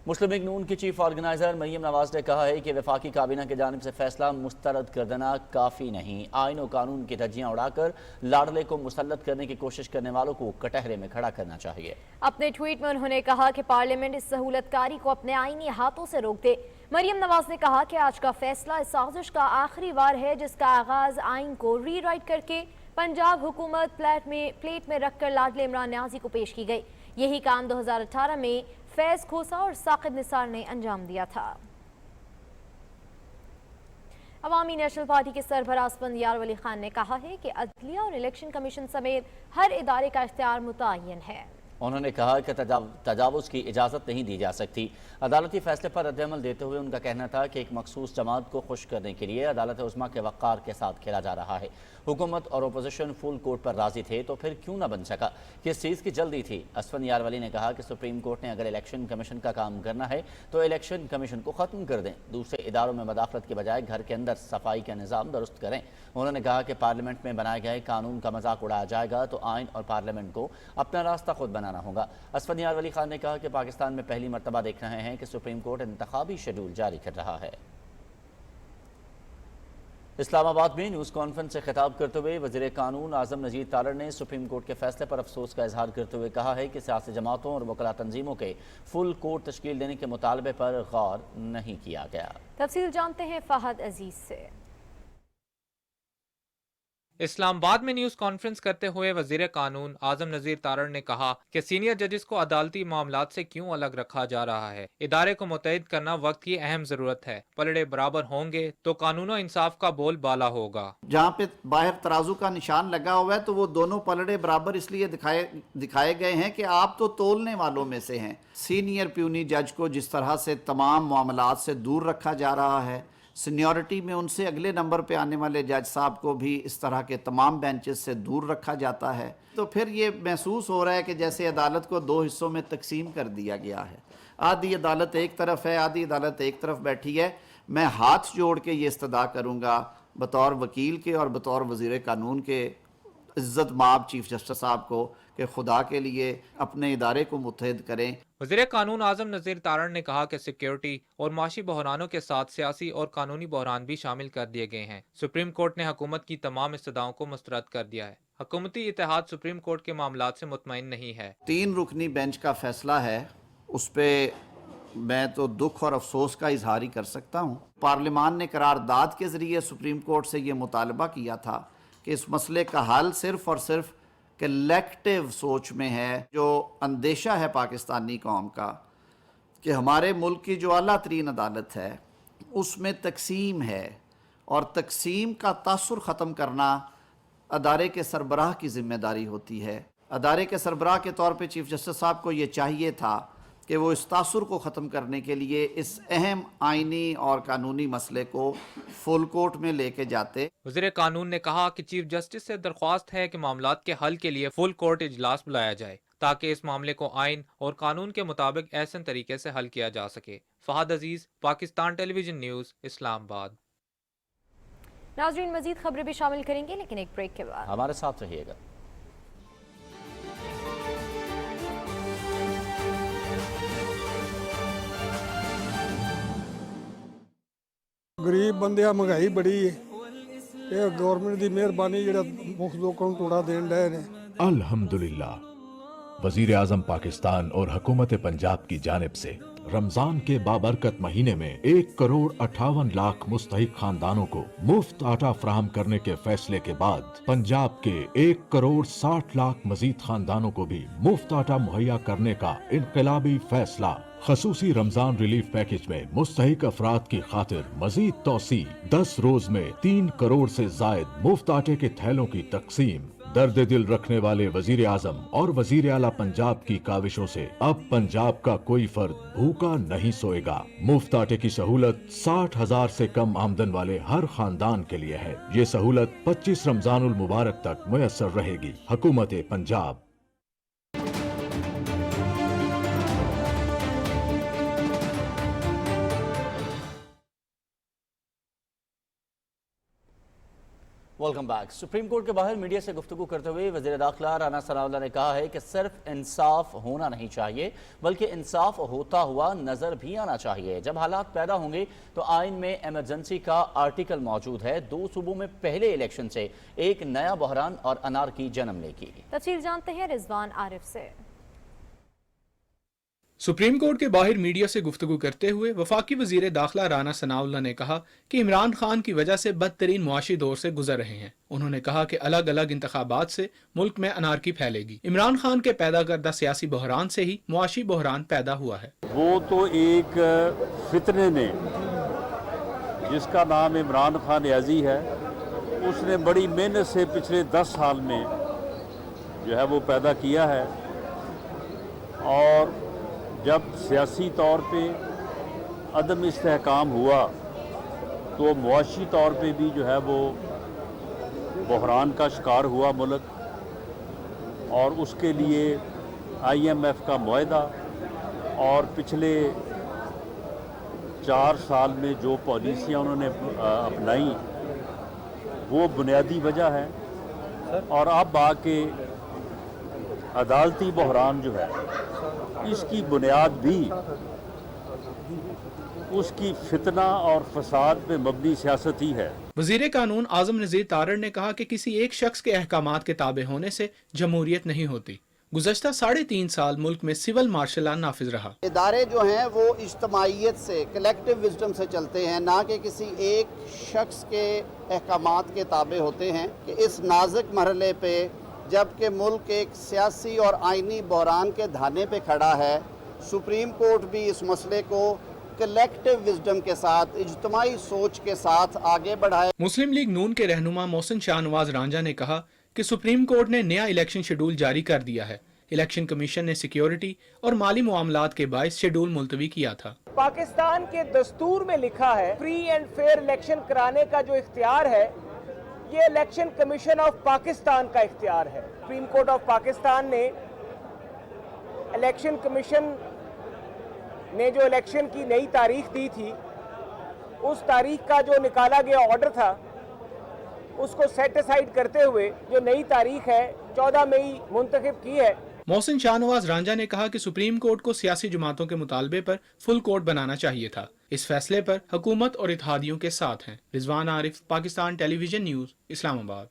मुस्लिम लीग नून की चीफ ऑर्गेनाइजर मरियम नवाज ने कहा है कि वफाकी काबीना की जानिब से फैसला मुस्तरद कर देना काफ़ी नहीं। आइन और कानून की धज्जियां उड़ाकर लाडले को मुसल्लत करने की कोशिश करने वालों को कटहरे में खड़ा करना चाहिए। अपने ट्वीट में उन्होंने कहा कि पार्लियामेंट इस सहूलतकारी को अपने आइनी हाथों से रोक दे। मरियम नवाज ने कहा कि आज का फैसला इस साजिश का आखिरी वार है जिसका आगाज आइन को रीराइट करके पंजाब हुकूमत प्लेट में रखकर लाडले इमरान न्याजी को पेश की गई। यही काम 2018 में फैज खोसा और साकिब निसार ने अंजाम दिया था। अवामी नेशनल पार्टी के सरबराह बंदियार वली खान ने कहा है कि अदलिया और इलेक्शन कमीशन समेत हर इदारे का इख्तियार मुतय्यन है। उन्होंने कहा कि तजावुज़ की इजाज़त नहीं दी जा सकती। अदालती फैसले पर रद्द-ए-अमल देते हुए उनका कहना था कि एक मखसूस जमात को खुश करने के लिए अदालत उज़्मा के वक़ार के साथ खेला जा रहा है। हुकूमत और अपोजिशन फुल कोर्ट पर राजी थे तो फिर क्यों न बन सका, किस चीज़ की जल्दी थी। असफन यारवली ने कहा कि सुप्रीम कोर्ट ने अगर इलेक्शन कमीशन का काम करना है तो इलेक्शन कमीशन को ख़त्म कर दें। दूसरे इदारों में मदाखलत के बजाय घर के अंदर सफाई का निज़ाम दुरुस्त करें। उन्होंने कहा कि पार्लियामेंट में बनाए गए कानून का मजाक उड़ाया जाएगा तो आइन और पार्लियामेंट को अपना रास्ता खुद बनाना होगा। असफन यारवली खान ने कहा कि पाकिस्तान में पहली मरतबा देख रहे हैं कि सुप्रीम कोर्ट इंतखाबी शेड्यूल जारी कर रहा है। इस्लामाबाद में न्यूज़ कॉन्फ्रेंस से खिताब करते हुए वज़ीर कानून आज़म नज़ीर तारड़ ने सुप्रीम कोर्ट के फैसले पर अफसोस का इजहार करते हुए कहा है कि सियासी जमातों और वकला तंजीमों के फुल कोर्ट तश्कील देने के मुतालबे पर गौर नहीं किया गया। तफसील जानते हैं फ़हद अजीज से। इस्लामाबाद में न्यूज़ कॉन्फ्रेंस करते हुए वज़ीर कानून आज़म नज़ीर तारड़ ने कहा कि सीनियर जजेस को अदालती मामलात से क्यों अलग रखा जा रहा है। इदारे को मुतहद करना वक्त की अहम ज़रूरत है। पलड़े बराबर होंगे तो कानून और इंसाफ का बोल बाला होगा। जहाँ पे बाहर तराजू का निशान लगा हुआ है तो वो दोनों पलड़े बराबर इसलिए दिखाए गए हैं कि आप तो तोलने वालों में से हैं। सीनियर प्यूनी जज को जिस तरह से तमाम मामलात से दूर रखा जा रहा है, सीनियरिटी में उनसे अगले नंबर पे आने वाले जज साहब को भी इस तरह के तमाम बेंचेस से दूर रखा जाता है, तो फिर ये महसूस हो रहा है कि जैसे अदालत को 2 हिस्सों में तकसीम कर दिया गया है। आधी अदालत एक तरफ है, आधी अदालत एक तरफ बैठी है। मैं हाथ जोड़ के ये इस्तदा करूँगा बतौर वकील के और बतौर वज़ीर कानून के इज़्ज़त माब चीफ जस्टिस साहब को कि खुदा के लिए अपने इदारे को मुत्तहिद करें। वज़ीर कानून आज़म नज़ीर तारड़ ने कहा कि सिक्योरिटी और माशी बहरानों के साथ सियासी और कानूनी बहरान भी शामिल कर दिए गए हैं। सुप्रीम कोर्ट ने हुकूमत की तमाम इस्तदाओं को मुस्तरद कर दिया है। हुकूमती इत्तेहाद सुप्रीम कोर्ट के मामलात से मुतमईन नहीं है। 3 रुकनी बेंच का फैसला है, उस पर मैं तो दुख और अफसोस का इजहार ही कर सकता हूँ। पार्लियामान ने करारदाद के ज़रिए सुप्रीम कोर्ट से ये मुतालबा किया था कि इस मसले का हल सिर्फ़ और सिर्फ कलेक्टिव सोच में है। जो अंदेशा है पाकिस्तानी कौम का कि हमारे मुल्क की जो आला तरीन अदालत है उसमें तकसीम है اور تقسیم کا تاثر ختم کرنا ادارے کے سربراہ کی ذمہ داری ہوتی ہے۔ ادارے کے سربراہ کے طور پہ چیف جسٹس صاحب کو یہ چاہیے تھا کہ وہ اس تاثر کو ختم کرنے کے لیے اس اہم آئینی اور قانونی مسئلے کو فل کورٹ میں لے کے جاتے۔ وزیر قانون نے کہا کہ چیف جسٹس سے درخواست ہے کہ معاملات کے حل کے لیے فل کورٹ اجلاس بلایا جائے تاکہ اس معاملے کو آئین اور قانون کے مطابق احسن طریقے سے حل کیا جا سکے۔ فہد عزیز، پاکستان ٹیلی ویژن نیوز، اسلام آباد۔ ناظرین مزید خبریں بھی شامل کریں گے لیکن ایک بریک کے بعد ہمارے ساتھ رہیے گا۔ ਗਰੀਬ ਬੰਦਿਆਂ ਮਹਿੰਗਾਈ ਬੜੀ ਹੈ ਇਹ ਗਵਰਨਮੈਂਟ ਦੀ ਮਿਹਰਬਾਨੀ ਜਿਹੜਾ ਮੁੱਖ ਲੋਕਾਂ ਨੂੰ ਟੋੜਾ ਦੇਣ ਡਏ ਨੇ। अल्हम्दुलिल्लाह, वजीर आजम पाकिस्तान और हुकूमत पंजाब की जानिब से रमजान के बाबरकत महीने में 1,58,00,000 मुस्तहिक खानदानों को मुफ्त आटा फराहम करने के फैसले के बाद पंजाब के 1,60,00,000 मजीद खानदानों को भी मुफ्त आटा मुहैया करने का इनकलाबी फैसला। खसूसी रमजान रिलीफ पैकेज में मुस्तहिक अफराद की खातिर मजीद तोसी, 10 रोज में 3 करोड़ से जायद मुफ्त आटे के थैलों की तकसीम। दर्द दिल रखने वाले वजीर आजम और वजीर आला पंजाब की काविशों से अब पंजाब का कोई फर्द भूखा नहीं सोएगा। मुफ्त आटे की सहूलत 60,000 से कम आमदन वाले हर खानदान के लिए है। ये सहूलत 25 रमजानुल मुबारक तक मुयस्सर रहेगी। हुकूमत Punjab. Welcome back. Supreme court کے باہر میڈیا سے گفتگو کرتے ہوئے وزیر داخلہ رانا ثناءاللہ نے کہا ہے کہ صرف انصاف ہونا نہیں چاہیے بلکہ انصاف ہوتا ہوا نظر بھی آنا چاہیے۔ جب حالات پیدا ہوں گے تو آئین میں ایمرجنسی کا آرٹیکل موجود ہے۔ 2 صوبوں میں پہلے الیکشن سے ایک نیا بحران اور انارکی جنم لے گی۔ تفصیل جانتے ہیں رضوان عارف سے۔ سپریم کورٹ کے باہر میڈیا سے گفتگو کرتے ہوئے وفاقی وزیر داخلہ رانا ثناءاللہ نے کہا کہ عمران خان کی وجہ سے بدترین معاشی دور سے گزر رہے ہیں۔ انہوں نے کہا کہ الگ الگ انتخابات سے ملک میں انارکی پھیلے گی۔ عمران خان کے پیدا کردہ سیاسی بحران سے ہی معاشی بحران پیدا ہوا ہے۔ وہ تو ایک فتنے نے جس کا نام عمران خان ریاضی ہے، اس نے بڑی محنت سے پچھلے 10 سال میں جو ہے وہ پیدا کیا ہے، اور جب سیاسی طور پہ عدم استحکام ہوا تو معاشی طور پہ بھی جو ہے وہ بحران کا شکار ہوا ملک، اور اس کے لیے IMF کا معاہدہ اور پچھلے 4 سال میں جو پالیسیاں انہوں نے اپنائی وہ بنیادی وجہ ہے۔ اور اب آ کے عدالتی بحران جو ہے اس کی بنیاد بھی اس کی فتنہ اور فساد پہ مبنی سیاست ہی ہے۔ وزیر قانون اعظم نذیر تارڑ نے کہا کہ کسی ایک شخص کے احکامات کے تابع ہونے سے جمہوریت نہیں ہوتی۔ گزشتہ 3.5 سال ملک میں سول مارشل لا نافذ رہا۔ ادارے جو ہیں وہ اجتماعیت سے، کلیکٹیو وزڈم سے چلتے ہیں، نہ کہ کسی ایک شخص کے احکامات کے تابع ہوتے ہیں۔ کہ اس نازک مرحلے پہ جبکہ ملک ایک سیاسی اور آئینی بحران کے دھانے پہ کھڑا ہے، سپریم کورٹ بھی اس مسئلے کو کلیکٹیو وزڈم کے ساتھ، اجتماعی سوچ کے ساتھ آگے بڑھائے۔ مسلم لیگ نون کے رہنما محسن شاہ نواز رانجھا نے کہا کہ سپریم کورٹ نے نیا الیکشن شیڈول جاری کر دیا ہے۔ الیکشن کمیشن نے سیکیورٹی اور مالی معاملات کے باعث شیڈول ملتوی کیا تھا۔ پاکستان کے دستور میں لکھا ہے فری اینڈ فیئر الیکشن کرانے کا جو اختیار ہے یہ الیکشن کمیشن آف پاکستان کا اختیار ہے۔ سپریم کورٹ آف پاکستان نے الیکشن کمیشن نے جو الیکشن کی نئی تاریخ دی تھی، اس تاریخ کا جو نکالا گیا آرڈر تھا اس کو سیٹ اسائیڈ کرتے ہوئے جو نئی تاریخ ہے 14 مئی منتخب کی ہے۔ محسن شاہ نواز رانجھا نے کہا کہ سپریم کورٹ کو سیاسی جماعتوں کے مطالبے پر فل کورٹ بنانا چاہیے تھا۔ اس فیصلے پر حکومت اور اتحادیوں کے ساتھ ہیں۔ رضوان عارف، پاکستان ٹیلی ویژن نیوز، اسلام آباد۔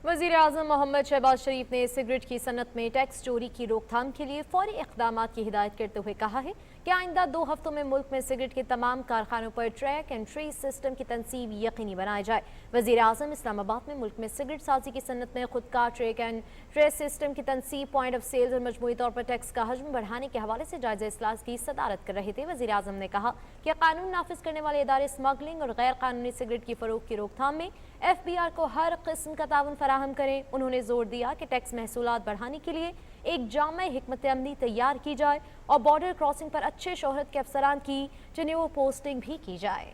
وزیر اعظم محمد شہباز شریف نے سگریٹ کی صنعت میں ٹیکس چوری کی روک تھام کے لیے فوری اقدامات کی ہدایت کرتے ہوئے کہا ہے कि आइंदा 2 हफ्तों में मुल्क में सिगरेट के तमाम कारखानों पर ट्रैक एंड ट्रेस सिस्टम की तनसीब यकीनी बनाई जाए। वज़ीर आज़म इस्लामाबाद में मुल्क में सिगरेट साजी की सन्नत में खुद का ट्रैक एंड ट्रेस सिस्टम की तनसीब, पॉइंट ऑफ सेल्स और मजमूई तौर पर टैक्स का हजम बढ़ाने के हवाले से जायजा इजलास की सदारत कर रहे थे। वज़ीर आज़म ने कहा कि कानून नाफिज करने वाले इदारे स्मगलिंग और गैर कानूनी सिगरेट की फरोख्त की रोकथाम में FBR को हर किस्म का ताउन फराहम करें। उन्होंने जोर दिया कि टैक्स महसूलात बढ़ाने के लिए एक जामे हिकमत अमली तैयार की जाए और बॉर्डर क्रॉसिंग पर अच्छे शोहरत के अफसरान की जनूब पोस्टिंग भी की जाए।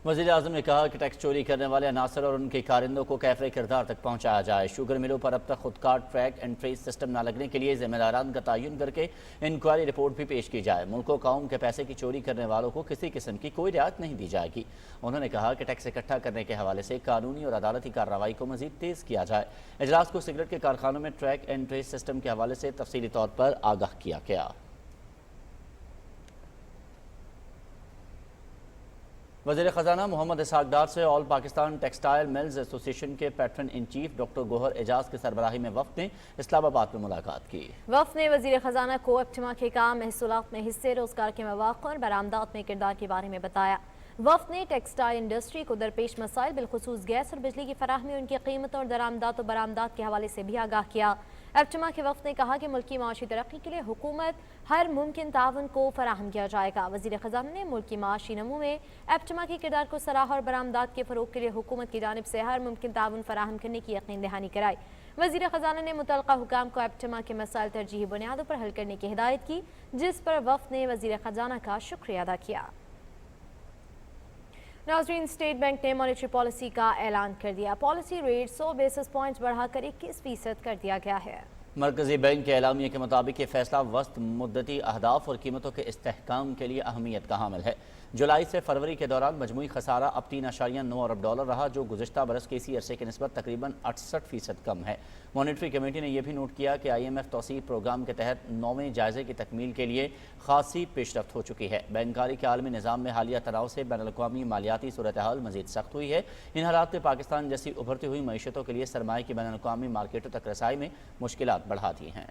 वज़ीर आज़म ने कहा कि टैक्स चोरी करने वाले अनासर और उनके कारिंदों को कैफ़े किरदार तक पहुँचाया जाए। शुगर मिलों पर अब तक खुदकार ट्रैक एंड ट्रेस सिस्टम न लगने के लिए ज़िम्मेदारान का तयन करके इंक्वायरी रिपोर्ट भी पेश की जाए। मुल्क व कौम के पैसे की चोरी करने वालों को किसी किस्म की कोई रियायत नहीं दी जाएगी। उन्होंने कहा कि टैक्स इकट्ठा करने के हवाले से कानूनी और अदालती कार्रवाई को मज़ीद तेज़ किया जाए। इजलास को सिगरेट के कारखानों में ट्रैक एंड ट्रेस सिस्टम के हवाले से तफसीली तौर पर आगाह किया गया। वज़ीर ख़जाना मोहम्मद इसहाक डार से all Pakistan textile mills association के patron in chief doctor Gohar Ejaz की सरबराही में वफ़द ने इस्लामाबाद में मुलाकात की। वफ़द ने वज़ीर ख़जाना को एप्टिमा के काम, महसूलात में हिस्से, रोज़गार के मौक़ों और बरामदात में किरदार के बारे में बताया। वफ़द ने टेक्सटाइल इंडस्ट्री को दरपेश मसाइल बिलखुसूस गैस और बिजली की फराहमी, उनकी कीमतों और दरामदात और बरामदात के हवाले से भी आगाह किया। एप्टिमा के वफ़द ने कहा कि मुल्क की माशी तरक्की के लिए हुकूमत हर मुमकिन ताउन को फराहम किया जाएगा। वज़ीर ख़ज़ाना ने मुल्क की माशी नमू में एप्टिमा के किरदार को सराहा और बरामदात के फ़रोग़ के लिए हुकूमत की जानिब से हर मुमकिन ताउन फराहम करने की यकीन दहानी कराई। वज़ीर ख़ज़ाना ने मुतल्लिक़ा हुकाम को एप्टिमा के मसाइल तरजीही बुनियादों पर हल करने की हिदायत की, जिस पर वफ़द ने वज़ीर ख़ज़ाना का शुक्रिया अदा किया। नाज़रीन, स्टेट बैंक ने मॉनेटरी पॉलिसी का ऐलान कर दिया। पॉलिसी रेट 100 बेसिस पॉइंट्स बढ़ाकर 21% कर दिया गया है। मरकजी बैंक के एलामिया के मुताबिक ये फैसला वस्त मुद्दती अहदाफ और कीमतों के इस्तेहकाम के लिए अहमियत का हामिल है। जुलाई से फरवरी के दौरान मजमूई खसारा अब 3.9 अरब डॉलर रहा, जो गुज़िश्ता बरस के इसी अरसे की निस्बत तकरीबन 68% कम है। मॉनेटरी कमेटी ने यह भी नोट किया कि IMF तौसीर प्रोग्राम के तहत 9वें जायजे की तकमील के लिए खासी पेशरफ्त हो चुकी है। बैंकारी के आलमी निज़ाम में हालिया तनाव से बैनुल-अक़वामी मालियाती सूरत हाल मज़ीद सख्त हुई है। इन हालात में पाकिस्तान जैसी उभरती हुई मईशतों के लिए सरमाए की बैनुल-अक़वामी मार्केटों तक रसाई में मुश्किलात बढ़ा दी हैं।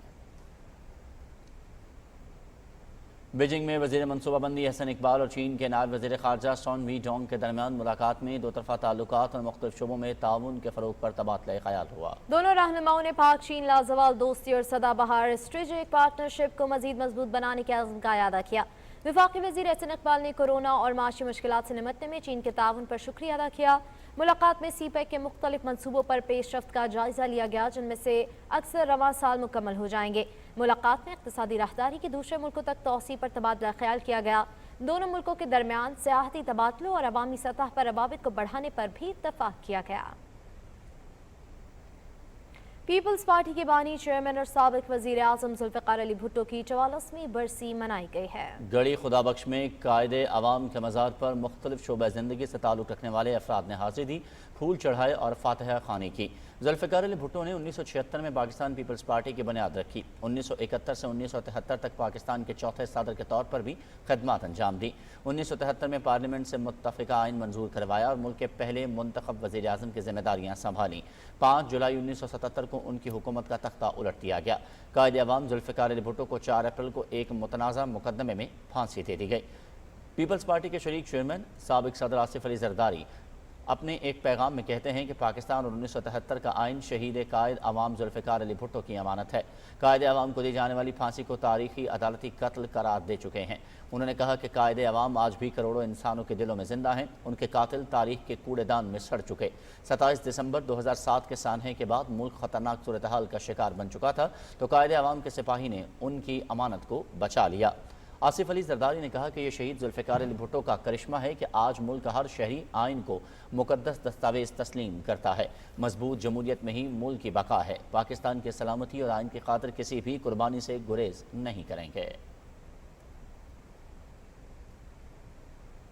बीजिंग में वज़ीर मनसूबाबंदी हसन इकबाल और चीन के नायब वज़ीर ख़ारजा सॉन वी डोंग के दरमियान मुलाकात में दो तरफ़ा ताल्लुकात और मुख्तलिफ शुबों में ताउन के फ़रोग़ पर तबादला ख़याल हुआ। दोनों रहनुमाओं ने पाक चीन लाजवाल दोस्ती और सदाबहार स्ट्रेटेजिक पार्टनरशिप को मज़ीद मजबूत बनाने के अज़्म का अदा किया। वफाकी वज़ीर हसन इकबाल ने कोरोना और माशी मुश्किलात से निमटने में चीन के ताउन पर शुक्रिया अदा किया। मुलाकात में CPEC के मुख्तलिफ मनसूबों पर पेशरफ्त का जायजा लिया गया, जिनमें से अक्सर रवां साल मुकम्मल हो जाएंगे। मुलाकात में इक़्तिसादी राहदारी की दूसरे मुल्कों तक तौसी पर तबादला ख्याल किया गया। दोनों मुल्कों के दरमियान सियाहती तबादलों और अवामी सतह पर रवाबित को बढ़ाने पर भी इत्तफाक किया गया। पीपल्स पार्टी के बानी, चेयरमैन और साबिक वज़ीर आज़म ज़ुल्फ़िकार अली भुट्टो की 44वीं बरसी मनाई गई है। गढ़ी खुदाबख्श में कायदे अवाम के मज़ार पर मुख्तलिफ शोबे ज़िंदगी से ताल्लुक़ रखने वाले अफराद ने हाज़िरी दी, फूल चढ़ाए और फातिहा ख़्वानी की। ज़ुल्फ़िकार अली भुट्टो ने 1976 में पाकिस्तान पीपल्स पार्टी की बुनियाद रखी। 1971 से 1973 तक पाकिस्तान के चौथे सदर के तौर पर भी खदमात अंजाम दी। 1973 में पार्लियामेंट से मुत्तफ़िका आइन मंजूर करवाया और मुल्क के पहले मुंतखब वज़ीर आज़म की जिम्मेदारियाँ संभाली। 5 जुलाई 1977 को उनकी हुकूमत का तख्ता उलट दिया गया। कायदे अवाम ज़ुल्फ़िकार अली भुट्टो को 4 अप्रैल को एक मुतनाज़ा मुकदमे में फांसी दे दी गई। पीपल्स पार्टी के शरीक चेयरमैन साबिक सदर आसिफ अली जरदारी अपने एक पैगाम में कहते हैं कि पाकिस्तान और 1973 का आइन शहीद कायद अवाम ज़ुल्फ़िकार अली भुट्टो की अमानत है। कायद अवाम को दी जाने वाली फांसी को तारीखी अदालती कत्ल करार दे चुके हैं। उन्होंने कहा कि कायद अवाम आज भी करोड़ों इंसानों के दिलों में जिंदा हैं। उनके कातिल तारीख के कूड़ेदान में सड़ चुके। 27 दिसंबर 2007 के सानहे के बाद मुल्क खतरनाक सूरत हाल का शिकार बन चुका था, तो कायद अवाम के सिपाही ने उनकी अमानत को बचा लिया। आसिफ अली जरदारी ने कहा कि यह शहीद ज़ुल्फ़िकार अली भुट्टो का करिश्मा है कि आज मुल्क हर शहरी आइन को मुकद्दस दस्तावेज़ तस्लीम करता है। मजबूत जमहूरियत में ही मुल्क की बका है। पाकिस्तान की सलामती और आइन की खातिर किसी भी कुर्बानी से गुरेज नहीं करेंगे।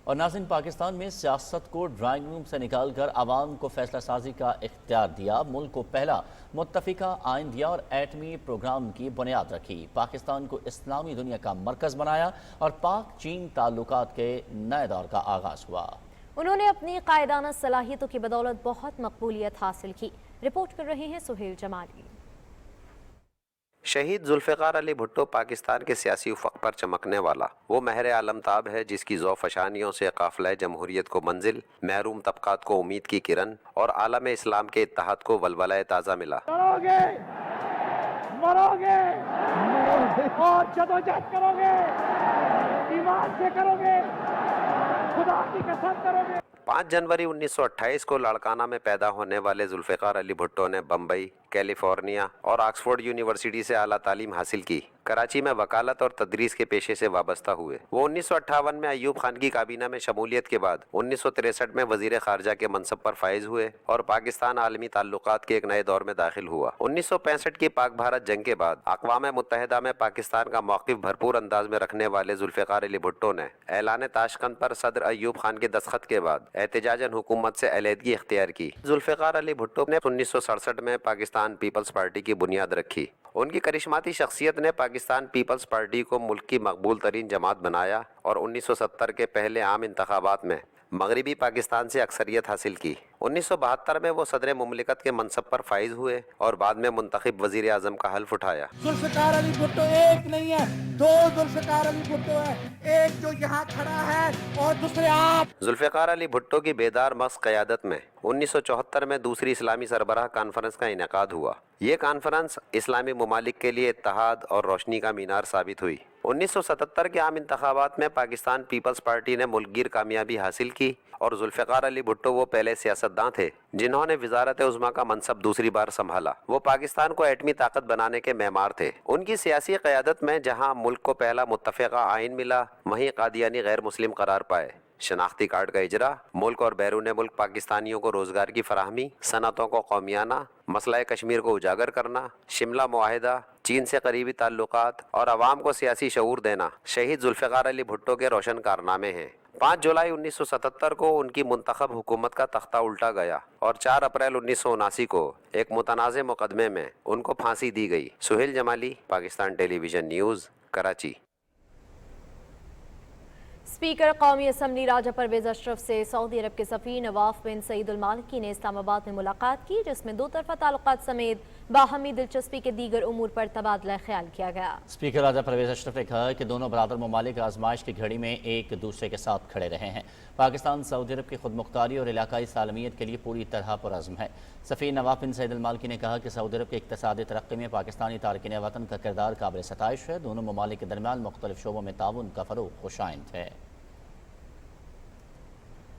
और नाज़रीन, पाकिस्तान में सियासत को ड्राइंग रूम से निकालकर आवाम को फैसला साजी का इख्तियार दिया, मुल्क को पहला मुत्तफ़िका आइन दिया और एटमी प्रोग्राम की बुनियाद रखी। पाकिस्तान को इस्लामी दुनिया का मरकज़ बनाया और पाक चीन ताल्लुकात के नए दौर का आगाज़ हुआ। उन्होंने अपनी कायदाना सलाहियतों की बदौलत बहुत मकबूलियत हासिल की। रिपोर्ट कर रहे हैं सुहेल जमाली। शहीद जुल्फ़िकार अली भुट्टो पाकिस्तान के सियासी उफ़क़ पर चमकने वाला वो महर आलमताब है जिसकी ज़ौफ़शानियों से काफ़िला जमहूरियत को मंजिल, महरूम तबक़ात को उम्मीद की किरण और आलम इस्लाम के इत्तेहाद को वलवला ताज़ा मिला। मरोगे और जदोजहद करोगे, ईमान से करोगे, खुदा की कसम करोगे। 5 जनवरी 1928 को लाड़काना में पैदा होने वाले जुल्फ़िकार अली भुट्टो ने बम्बई, कैलिफोर्निया और ऑक्सफोर्ड यूनिवर्सिटी से आला तालीम हासिल की। कराची में वकालत और तदरीस के पेशे से वाबस्ता हुए। वो 1958 में अयूब खान की काबीना में शमूलियत के बाद 1963 में वजीर खारजा के मनसब पर फाइज हुए और पाकिस्तान आलमी ताल्लुकात के एक नए दौर में दाखिल हुआ। 1965 की पाक भारत जंग के बाद अक़वाम मुत्तहिदा में पाकिस्तान का मौक़िफ़ भरपूर अंदाज में रखने वाले जुल्फ़िकार अली भुट्टो ने ऐलान ताशकंद पर सदर अयूब खान के दस्तखत के बाद एहतजाजन हुकूमत से अलहदगी इख्तियार की। जुल्फ़िकार अली भुट्टो ने 1967 में पाकिस्तान पीपल्स पार्टी की बुनियाद रखी। उनकी करिश्माती शख्सियत ने पाकिस्तान पीपल्स पार्टी को मुल्क की मकबूल तरीन जमात बनाया और 1970 के पहले आम इंतखाबात में मगरबी पाकिस्तान से अक्सरियत हासिल की। 1972 में वो सदर मुमलिकत के मनसब पर फाइज हुए और बाद में मुंतखब वजीर आज़म का हल्फ उठाया। जुल्फ़िकार अली भुट्टो एक नहीं है, 2 जुल्फ़िकार अली भुट्टो है, एक जो यहाँ खड़ा है और दूसरे आप। जुल्फ़िकार अली भुट्टो की बेदार मक्स क़यादत में 1974 में दूसरी इस्लामी सरबराह कॉन्फ्रेंस का इनेकाद हुआ। ये कॉन्फ्रेंस इस्लामी ममालिक के लिए इत्तेहाद और रोशनी का मीनार साबित हुई। 1977 के आम इंतखाबात में पाकिस्तान पीपल्स पार्टी ने मुल्कगीर कामयाबी हासिल की और जुल्फ़िकार अली भुट्टो वो पहले सियासतदान थे जिन्होंने वज़ारत उज़्मा का मनसब दूसरी बार संभाला। वो पाकिस्तान को एटमी ताकत बनाने के मेमार थे। उनकी सियासी क़यादत में जहाँ मुल्क को पहला मुत्तफ़िक़ा आइन मिला, वहीं कादियानी गैर मुस्लिम करार पाए। शनाख्ती कार्ड का इजरा, मुल्क और बैरून मुल्क पाकिस्तानियों को रोज़गार की फराहमी, सनतों को कौमियाना, मसला कश्मीर को उजागर करना, शिमला मुआहिदा, चीन से करीबी ताल्लुकात और अवाम को सियासी शऊर देना शहीद जुल्फ़िकार अली भुट्टो के रोशन कारनामे हैं। 5 जुलाई 1977 को उनकी मुंतखब हुकूमत का तख्ता उल्टा गया और 4 अप्रैल 1979 को एक मुतनाज़े मुकदमे में उनको फांसी दी गई। Suhail Jamali, Pakistan television news, Karachi. Speaker कौमी असम्बली राजा परवेज अशरफ से सऊदी अरब के सफ़ीर नवाफ बिन सईद अल मालिकी ने इस्लामाबाद में मुलाकात की, जिसमें 2 तरफ़ा ताल्लुकात समेत बाहमी दिलचस्पी के दीगर उमूर पर तबादला ख्याल किया गया। स्पीकर राजा परवेज अशरफ ने कहा कि दोनों बरादर ममालिक आजमाइश की घड़ी में एक दूसरे के साथ खड़े रहे हैं। पाकिस्तान सऊदी अरब की खुदमुख्तारी और इलाकाई सालमियत के लिए पूरी तरह पुरअज़्म है। सफ़ीर नवाफ बिन सईद अल मालिकी ने कहा कि सऊदी अरब के इक़्तिसादी तरक्की में पाकिस्तानी तारकिन वतन का किरदार काबिल सताइश है। दोनों ममालिक के दरमियान मुख्तलिफ शोबों में ताउन का फ़रोग़ खुशाइंद है।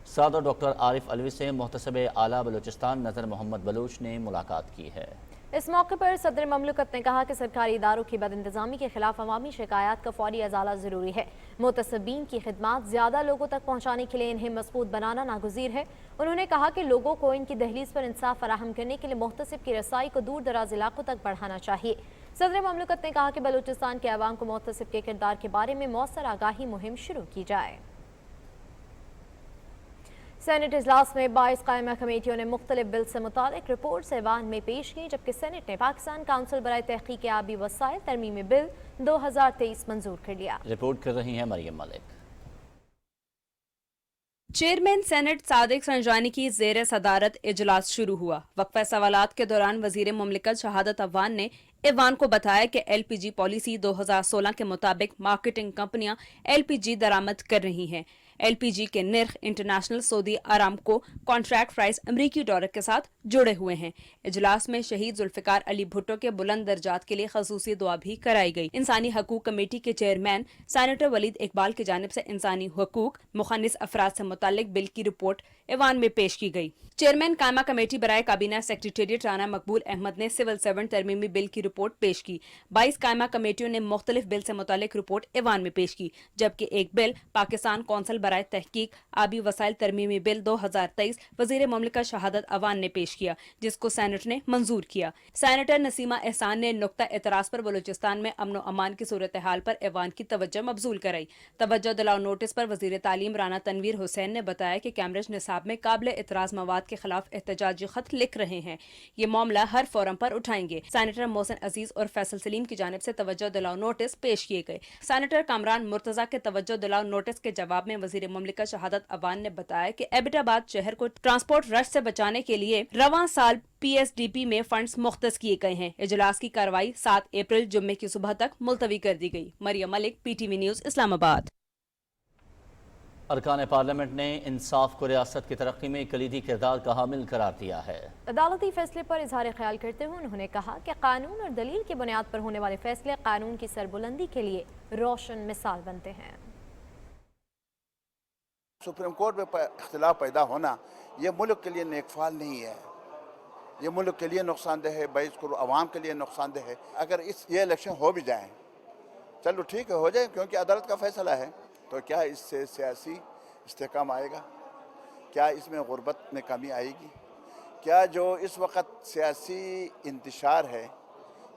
सदर डॉक्टर आरिफ अलवी से मुहतसब आला बलूचिस्तान नज़र मोहम्मद बलूच ने मुलाकात की है। इस मौके पर सदर ममलकत ने कहा कि सरकारी इदारों की बदइंतज़ामी के खिलाफ अवामी शिकायत का फौरी अजाला ज़रूरी है। मुतसबीन की खिदमात ज़्यादा लोगों तक पहुँचाने के लिए इन्हें मजबूत बनाना नागुज़ीर है। उन्होंने कहा कि लोगों को इनकी दहलीज पर इंसाफ फराहम करने के लिए मुहतसिब की रसाई को दूर दराज इलाकों तक बढ़ाना चाहिए। सदर ममलकत ने कहा कि बलूचिस्तान के अवाम को मुहतसिब के किरदार के बारे में मौसर आगाही मुहिम शुरू की जाए। सेनेट इजलास में 22 कायमा कमेटियों ने मुख्तलिफ बिल से मुतालिक रिपोर्ट ऐवान में पेश की, जबकि सेनेट ने पाकिस्तान काउंसिल बराए तहकीक आबी वसाइल तरमीमी बिल 2023 मंजूर कर लिया। रिपोर्ट कर रही हैं मरियम मलिक। चेयरमैन सेनेट सादिक संजानी की ज़ेर सदारत इजलास शुरू हुआ। वक्फा सवालात के दौरान वजीर मुमलिकत शहादत अवान ने ऐवान को बताया कि एलपीजी पॉलिसी 2016 के मुताबिक मार्केटिंग कंपनियां एलपीजी दरामद कर रही हैं। एलपीजी के निर्ख international Saudi Aramco contract price अमरीकी डॉलर के साथ जुड़े हुए हैं। इजलास में शहीद जुल्फ़िकार अली भुट्टो के बुलंद दर्जात के लिए खसूसी दुआ भी कराई गई। इंसानी हकूक कमेटी के चेयरमैन सेनेटर वलीद इकबाल की जानिब से इंसानी हकूक मुखन्निस अफराद से मुतालिक बिल की रिपोर्ट ऐवान में पेश की गई। चेयरमैन कायमा कमेटी बराए काबीना सेक्रेटेरिएट राना मकबूल अहमद ने सिविल सर्वेंट तरमीमी बिल की रिपोर्ट पेश की। 22 कायमा कमेटियों ने मुख्तलिफ बिल से मुतालिक रिपोर्ट ऐवान में पेश की, जबकि एक बिल पाकिस्तान कौंसिल बराए तहकीक आबी वसाइल तरमीमी बिल 2023 वजीर मुमलिकत शहादत अवान ने पेश किया, जिसको सेनेट ने मंजूर किया। सेनेटर नसीमा एहसान ने नुक्ता एतराज पर बलूचिस्तान में अमन व अमान की सूरत हाल पर ऐवान की तवज्जो मबजूल कराई। तवज्जो दिलाओ नोटिस पर वजीर तालीम राना तनवीर हुसैन ने बताया कि कैम्ब्रिज निसाब में काबिल एतराज मवाद के खिलाफ एहतजाजी खत लिख रहे हैं। ये मामला हर फोरम पर उठाएंगे। सेनेटर मोहसिन अजीज और फैसल सलीम की जानिब से तवज्जो दिलाओ नोटिस पेश किए गए। सेनेटर कामरान मुर्तजा के तवज्जो दिलाओ नोटिस के जवाब में वजीर वजीर मुमलिकत शहादत अवान ने बताया कि एबटाबाद शहर को ट्रांसपोर्ट रश से बचाने के लिए रवां साल PSDP में फंड्स मुख्तस किए गए हैं। इजलास की कार्रवाई 7 अप्रैल जुम्मे की सुबह तक मुलतवी कर दी गई। Maryam Malik, PTV news, Islamabad. अरकान पार्लियामेंट ने इंसाफ को रियासत की तरक्की में कलीदी किरदार का हामिल करार दिया है। अदालती फैसले पर इजहार ख्याल करते हुए उन्होंने कहा कि कानून और दलील की बुनियाद पर होने वाले फैसले कानून की सरबुलंदी के लिए रोशन मिसाल बनते हैं। सुप्रीम कोर्ट में इख्तिलाफ पैदा होना ये मुल्क के लिए नेकफाल नहीं है, ये मुल्क के लिए नुकसानदेह है, बाईस करोड़ आवाम के लिए नुकसानदेह है। अगर ये इलेक्शन हो भी जाए, चलो ठीक है, हो जाए, क्योंकि अदालत का फैसला है, तो क्या इससे सियासी इस्तेहकाम आएगा? क्या इसमें गुर्बत में कमी आएगी? क्या जो इस वक्त सियासी इंतशार है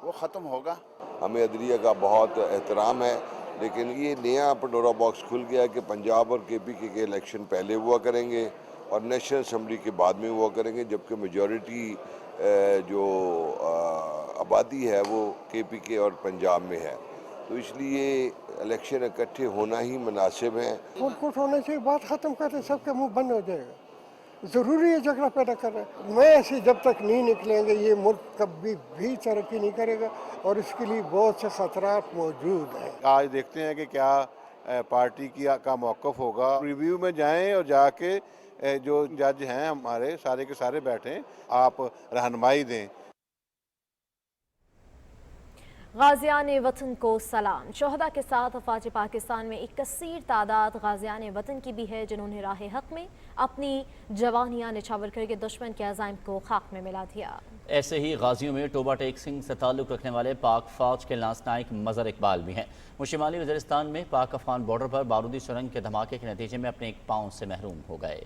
वो ख़त्म होगा? हमें अदलिया का बहुत एहतराम है, लेकिन ये नया पंडोरा बॉक्स खुल गया कि पंजाब और KPK के इलेक्शन पहले हुआ करेंगे और नेशनल असम्बली के बाद में हुआ करेंगे, जबकि मेजॉरिटी जो आबादी है वो KPK और पंजाब में है, तो इसलिए इलेक्शन इकट्ठे होना ही मुनासिब है। कुछ होने से बात ख़त्म करते सबके मुंह बंद हो जाएगा। ज़रूरी है झगड़ा पैदा कर रहे हैं। मैं ऐसे जब तक नहीं निकलेंगे ये मुल्क कभी भी तरक्की नहीं करेगा और इसके लिए बहुत से खतरात मौजूद हैं। आज देखते हैं कि क्या पार्टी का मौक़िफ़ होगा। रिव्यू में जाएं और जाके जो जज हैं हमारे सारे के सारे बैठें, आप रहनुमाई दें। गाज़ियान वतन को सलाम। शोहदा के साथ अफवाज पाकिस्तान में एक कसीर तादाद गाज़ियान वतन की भी है, जिन्होंने राह हक में अपनी जवानियाँ निछावर करके दुश्मन के अज़ाइम को खाक में मिला दिया। ऐसे ही गाजियों में टोबा टेक सिंह से ताल्लुक़ रखने वाले पाक फौज के लांस नाइक मज़र इकबाल भी हैं। वो शिमाली वज़ीरिस्तान में पाक अफगान बॉर्डर पर बारूदी सुरंग के धमाके के नतीजे में अपने एक पाँव से महरूम हो गए।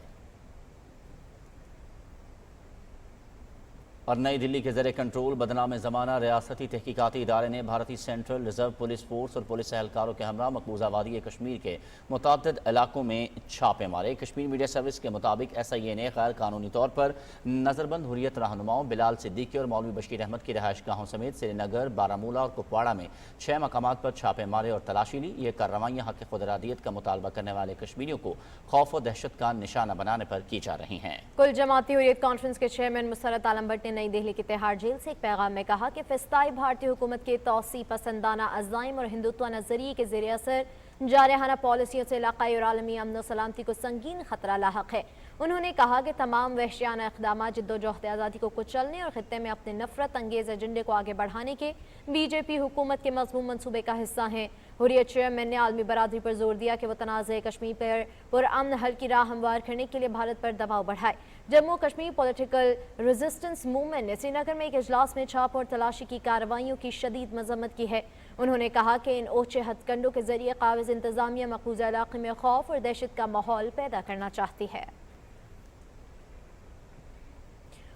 और नई दिल्ली के ज़रिए कंट्रोल बदनाम ज़माना रियासती तहकीकाती इदारे ने भारतीय सेंट्रल रिजर्व पुलिस फोर्स और पुलिस एहलकारों के हमरा मकबूजा वादी कश्मीर के मुतअद्दिद इलाकों में छापे मारे। कश्मीर मीडिया सर्विस के मुताबिक SIA ने गैर कानूनी तौर पर नज़रबंद हुर्रियत रहनुमाओं बिलाल सिद्दीकी और मौलवी बशीर अहमद की रहायश गाहों समेत श्रीनगर, बारामूला और कुपवाड़ा में 6 मकामात पर छापे मारे और तलाशी ली। ये कार्रवाइयाँ हक़ खुदरादियत का मुतालबा करने वाले कश्मीरियों को खौफ और दहशत का निशाना बनाने पर की जा रही हैं। कुल जमाती हुर्रियत कॉन्फ्रेंस के चेयरमैन मुसर्रत आलम भट्ट ने नई दिल्ली की तिहाड़ जेल से एक पैगाम में कहा कि फिस्ताई भारतीय हुकूमत के तौसी पसंदाना अज़ाइम और हिंदुत्व नजरिए के ज़रिए असर जारहाना पॉलिसियों से इलाक़ाई और आलमी अमन और सलामती को संगीन खतरा लाहक है। उन्होंने कहा कि तमाम वहशियाना इक़दाम जिद्दोजहद आज़ादी को कुचलने और खित्ते में अपने नफरत अंगेज़ एजेंडे को आगे बढ़ाने के BJP हुकूमत के मज़मूम मनसूबे का हिस्सा हैं। हुर्रियत चेयरमैन ने आलमी बरादरी पर जोर दिया कि वो तनाज़े कश्मीर पर पुरअमन हल की राह हमवार करने के लिए भारत पर दबाव बढ़ाए। Jammu Kashmir political resistance movement ने श्रीनगर में एक इजलास में छाप और तलाशी की कार्रवाइयों की शदीद मजम्मत की है। उन्होंने कहा कि इन ओछे हथकंडों के जरिए काबिज इंतजामिया मकबूजा इलाके में खौफ और दहशत का माहौल पैदा करना चाहती है।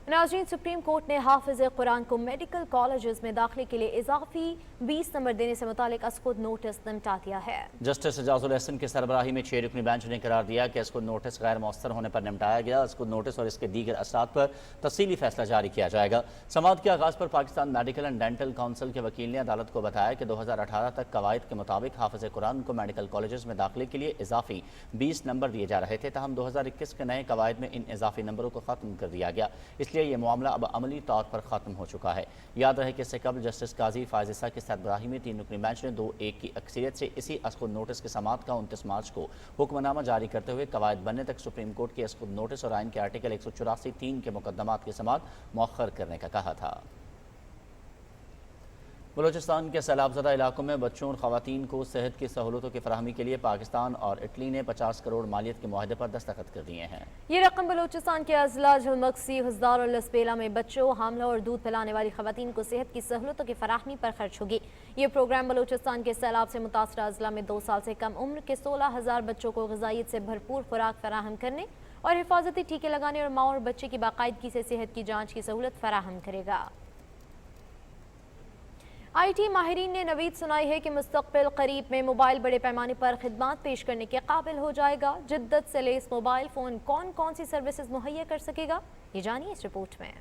नाज़रीन, सुप्रीम कोर्ट ने हाफिज कुरान को मेडिकल कॉलेजेस में दाखिले के लिए इजाफी 20 नंबर देने से मुतालिक अस्कुद नोटिस निपटा दिया है। जस्टिस एजाजुल हसन की सरबराही में 6 रुकनी बेंच ने करार दिया कि अस्कुद नोटिस गैर मौसर होने पर निपटाया गया। अस्कुद नोटिस और इसके दीगर असरात पर तफसीली फैसला जारी किया जाएगा। समाअत के आगाज़ पर Pakistan medical and dental council के वकील ने अदालत को बताया कि 2018 तक कवायद के मुताबिक हाफिज कुरान को मेडिकल कॉलेजेस में दाखिले के लिए इजाफी 20 नंबर दिए जा रहे थे, ताहम 2021 के नए कवायद में इन इजाफी नंबरों को ख़त्म कर दिया गया। इसलिए ये मामला अब अमली तौर पर ख़त्म हो चुका है। याद रहे कि इससे कबल जस्टिस काजी फायजिसा की सरबराही में 3 रुकनी बेंच ने 2-1 की अक्सरियत से इसी अस्कुद नोटिस के समाअत का 29 मार्च को हुक्मनामा जारी करते हुए कवायद बनने तक सुप्रीम कोर्ट के अस्कुद नोटिस और आइन के आर्टिकल 184(3) के मुकदमात की समाअत मौखर करने का कहा था। बलूचिस्तान के सैलाबज़दा इलाकों में बच्चों और ख़वातीन को सेहत की सहूलतों की फराहमी के लिए पाकिस्तान और इटली ने 50 करोड़ मालियत के मुआहदे पर दस्तखत कर दिए हैं। ये रकम बलूचिस्तान के अजला, झलमक्सी, हुज़दार और लसबेला में बच्चों, हामला और दूध पिलाने वाली ख़वातीन को सेहत की सहूलतों की फराहमी पर खर्च होगी। ये प्रोग्राम बलूचिस्तान के सैलाब से मुतासरा अजला में 2 साल से कम उम्र के 16,000 बच्चों को ग़िज़ाइयत से भरपूर खुराक फराहम करने और हिफाजती टीके लगाने और माँ और बच्चे की बाकायदगी से सेहत की जाँच की सहूलत फराहम करेगा। IT माहिरीन ने नवीद सुनाई है कि मुस्तक़बिल करीब में मोबाइल बड़े पैमाने पर खिदमात पेश करने के काबिल हो जाएगा। जिद्दत से लेस मोबाइल फ़ोन कौन कौन सी सर्विसेज मुहैया कर सकेगा, ये जानिए इस रिपोर्ट में।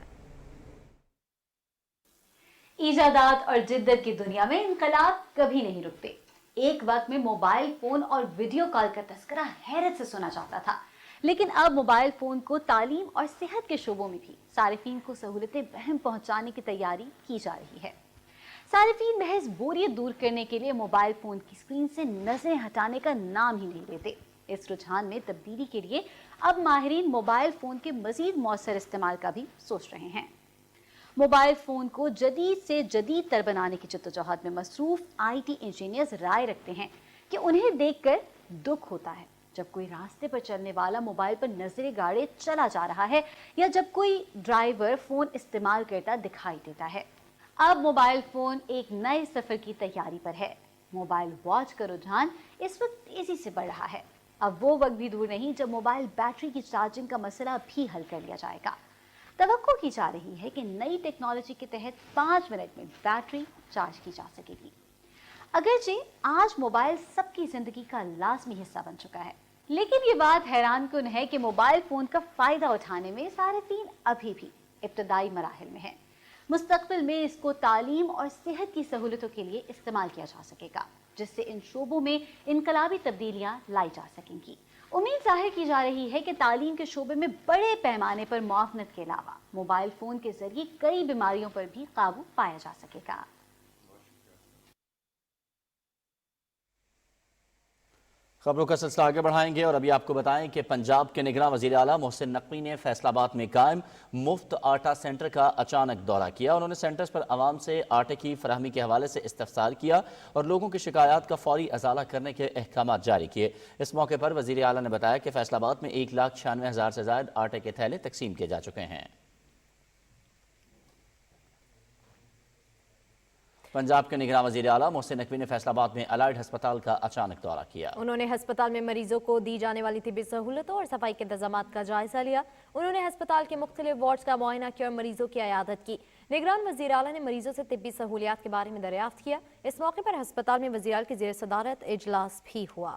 इजादात और जिद्दत की दुनिया में इनकलाब कभी नहीं रुकते। एक वक्त में मोबाइल फोन और वीडियो कॉल का तस्करा हैरत से सुना जाता था, लेकिन अब मोबाइल फोन को तालीम और सेहत के शोबों में भी सारिफीन को सहूलतें बहम पहुंचाने की तैयारी की जा रही है। सारिफीन महज बोरियत दूर करने के लिए मोबाइल फोन की स्क्रीन से नजरें हटाने का नाम ही नहीं लेते। इस रुझान में तब्दीली के लिए अब माहिरीन मोबाइल फोन के मजीद मौसर इस्तेमाल का भी सोच रहे हैं। मोबाइल फोन को जदीद से जदीद तर बनाने की जद्दोजहद में मसरूफ IT इंजीनियर्स राय रखते हैं कि उन्हें देखकर दुख होता है जब कोई रास्ते पर चलने वाला मोबाइल पर नजरें गाड़े चला जा रहा है या जब कोई ड्राइवर फोन इस्तेमाल करता दिखाई देता है। अब मोबाइल फोन एक नए सफर की तैयारी पर है। मोबाइल वॉच का रुझान इस वक्त तेजी से बढ़ रहा है। अब वो वक्त भी दूर नहीं जब मोबाइल बैटरी की चार्जिंग का मसला भी हल कर लिया जाएगा। तवक्को की जा रही है कि नई टेक्नोलॉजी के तहत 5 मिनट में बैटरी चार्ज की जा सकेगी। अगरचे आज मोबाइल सबकी जिंदगी का लाजमी हिस्सा बन चुका है, लेकिन ये बात हैरान कुन है कि मोबाइल फोन का फायदा उठाने में सारिफीन अभी भी इब्तदाई मराहिल में है। मुस्तकबिल में इसको तालीम और सेहत की सहूलतों के लिए इस्तेमाल किया जा सकेगा, जिससे इन शोबों में इनकलाबी तब्दीलियां लाई जा सकेंगी। उम्मीद जाहिर की जा रही है कि तालीम के शोबे में बड़े पैमाने पर मुआवनत के अलावा मोबाइल फोन के जरिए कई बीमारियों पर भी काबू पाया जा सकेगा। खबरों का सिलसिला आगे बढ़ाएंगे और अभी आपको बताएं कि पंजाब के निगरां वज़ीर आला मोहसिन नकवी ने फैसलाबाद में कायम मुफ्त आटा सेंटर का अचानक दौरा किया। उन्होंने सेंटर्स पर आवाम से आटे की फराहमी के हवाले से इस्तफसार किया और लोगों की शिकायत का फौरी अजाला करने के अहकाम जारी किए। इस मौके पर वज़ीर आला ने बताया कि फैसलाबाद में 1,96,000 से ज़ायद आटे के थैले तकसीम किए जा चुके हैं। पंजाब के निगरां वज़ीर आला मोहसिन नकवी ने फैसलाबाद में अलाइड अस्पताल का अचानक दौरा किया। उन्होंने अस्पताल में मरीजों को दी जाने वाली तिब्बी सहूलतों और सफाई के इंतजाम का जायजा लिया। उन्होंने अस्पताल के मुख्तलिफ वार्ड्स का मुआयना किया और मरीजों की इयादत की। निगरान वज़ीर आला ने मरीजों से तिब्बी सहूलियात के बारे में दरियाफ्त किया। इस मौके पर अस्पताल में वज़ीर आला की ज़ेर सदारत इजलास भी हुआ।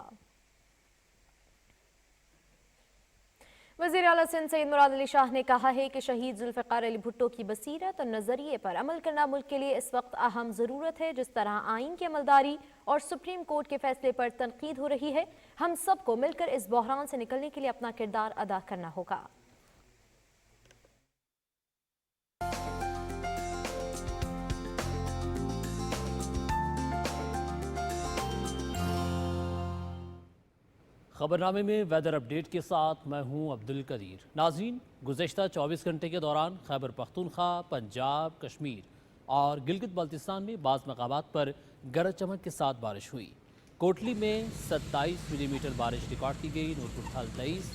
वज़ीर आला सिंध सईद मुराद अली शाह ने कहा है कि शहीद जुल्फ़िकार अली भुट्टो की बसीरत और नज़रिए पर अमल करना मुल्क के लिए इस वक्त अहम ज़रूरत है। जिस तरह आइन की अमलदारी और सुप्रीम कोर्ट के फैसले पर तनकीद हो रही है, हम सबको मिलकर इस बहरान से निकलने के लिए अपना किरदार अदा करना होगा। खबरनामे में वेदर अपडेट के साथ मैं हूं अब्दुल कदीर। नाज़रीन, गुज़श्ता 24 घंटे के दौरान खैबर पख्तूनख्वा, पंजाब, कश्मीर और गिलगित बल्तिस्तान में बाज़ मकामात पर गरज चमक के साथ बारिश हुई। कोटली में 27 मिलीमीटर बारिश रिकॉर्ड की गई, नूरपुर थाल 23,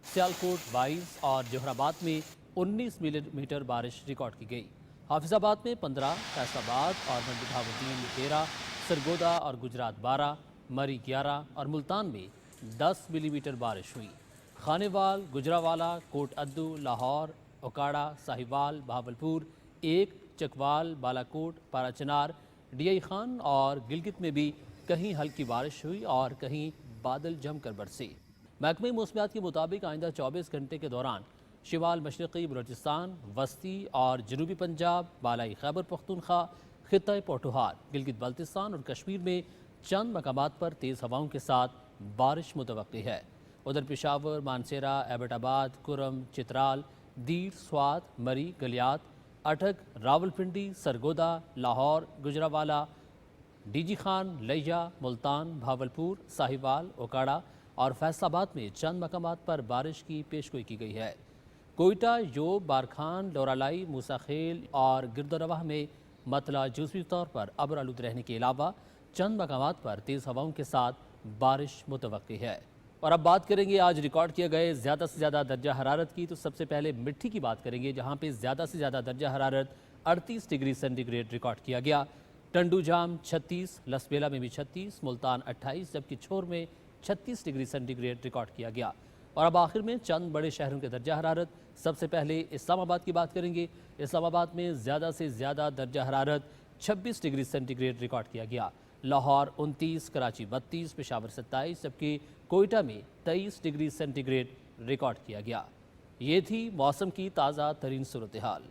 सियालकोट 22 और जोहराबाद में 19 मिलीमीटर बारिश रिकॉर्ड की गई। हाफिजाबाद में 15, फैसलाबाद और मंडीभावुद्दीन 13, सरगोदा और गुजरात 12, मरी 11 और मुल्तान में 10 मिलीमीटर बारिश हुई। खानेवाल, गुजरावाला, कोट अद्दू, लाहौर, ओकाड़ा, साहिवाल, बहावलपुर 1, चकवाल, बालाकोट, पाराचनार, डीआई खान और गिलगित में भी कहीं हल्की बारिश हुई और कहीं बादल जमकर बरसे। महकमे मौसमियात के मुताबिक आइंदा 24 घंटे के दौरान शिमाल मशरक़ी बलूचिस्तान, वस्ती और जनूबी पंजाब, बालाई खैबर पख्तूनख्वा, खित्ता पोठोहार, गिलगित बल्तिस्तान और कश्मीर में चंद मकामात पर तेज़ हवाओं के साथ बारिश मुतवक्की है। उधर पेशावर, मानसेरा, एबटाबाद, कुरम, चित्राल, दीर, स्वात, मरी, गलियात, अटक, रावलपिंडी, सरगोदा, लाहौर, गुजरावाला, डीजी खान, लिया, मुल्तान, भावलपुर, साहिवाल, ओकाड़ा और फैसलाबाद में चंद मकामात पर बारिश की पेशगोई की गई है। कोयटा, योब, बारखान, डोरालाई, मूसाखेल और गिरदरवाह में मतला जुज़वी तौर पर अब्र आलूद रहने के अलावा चंद मकामात पर तेज़ हवाओं के साथ बारिश मुतवक्की है। और अब बात करेंगे आज रिकॉर्ड किए गए ज़्यादा से ज़्यादा दर्जा हरारत की। तो सबसे पहले मिट्टी की बात करेंगे, जहां पे ज़्यादा से ज़्यादा दर्जा हरारत 38 डिग्री सेंटीग्रेड रिकॉर्ड किया गया। टंडू जाम 36, लसबेला में भी 36, मुल्तान 28, जबकि छोर में 36 डिग्री सेंटीग्रेड रिकॉर्ड किया गया। और अब आखिर में चंद बड़े शहरों के दर्जा हरारत। सबसे पहले इस्लामाबाद की बात करेंगे। इस्लामाबाद में ज़्यादा से ज़्यादा दर्जा हरारत 26 डिग्री सेंटीग्रेड रिकॉर्ड किया गया। लाहौर 29, कराची 32, पेशावर 27, जबकि कोयटा में 23 डिग्री सेंटीग्रेड रिकॉर्ड किया गया। ये थी मौसम की ताज़ा तरीन सूरत हाल।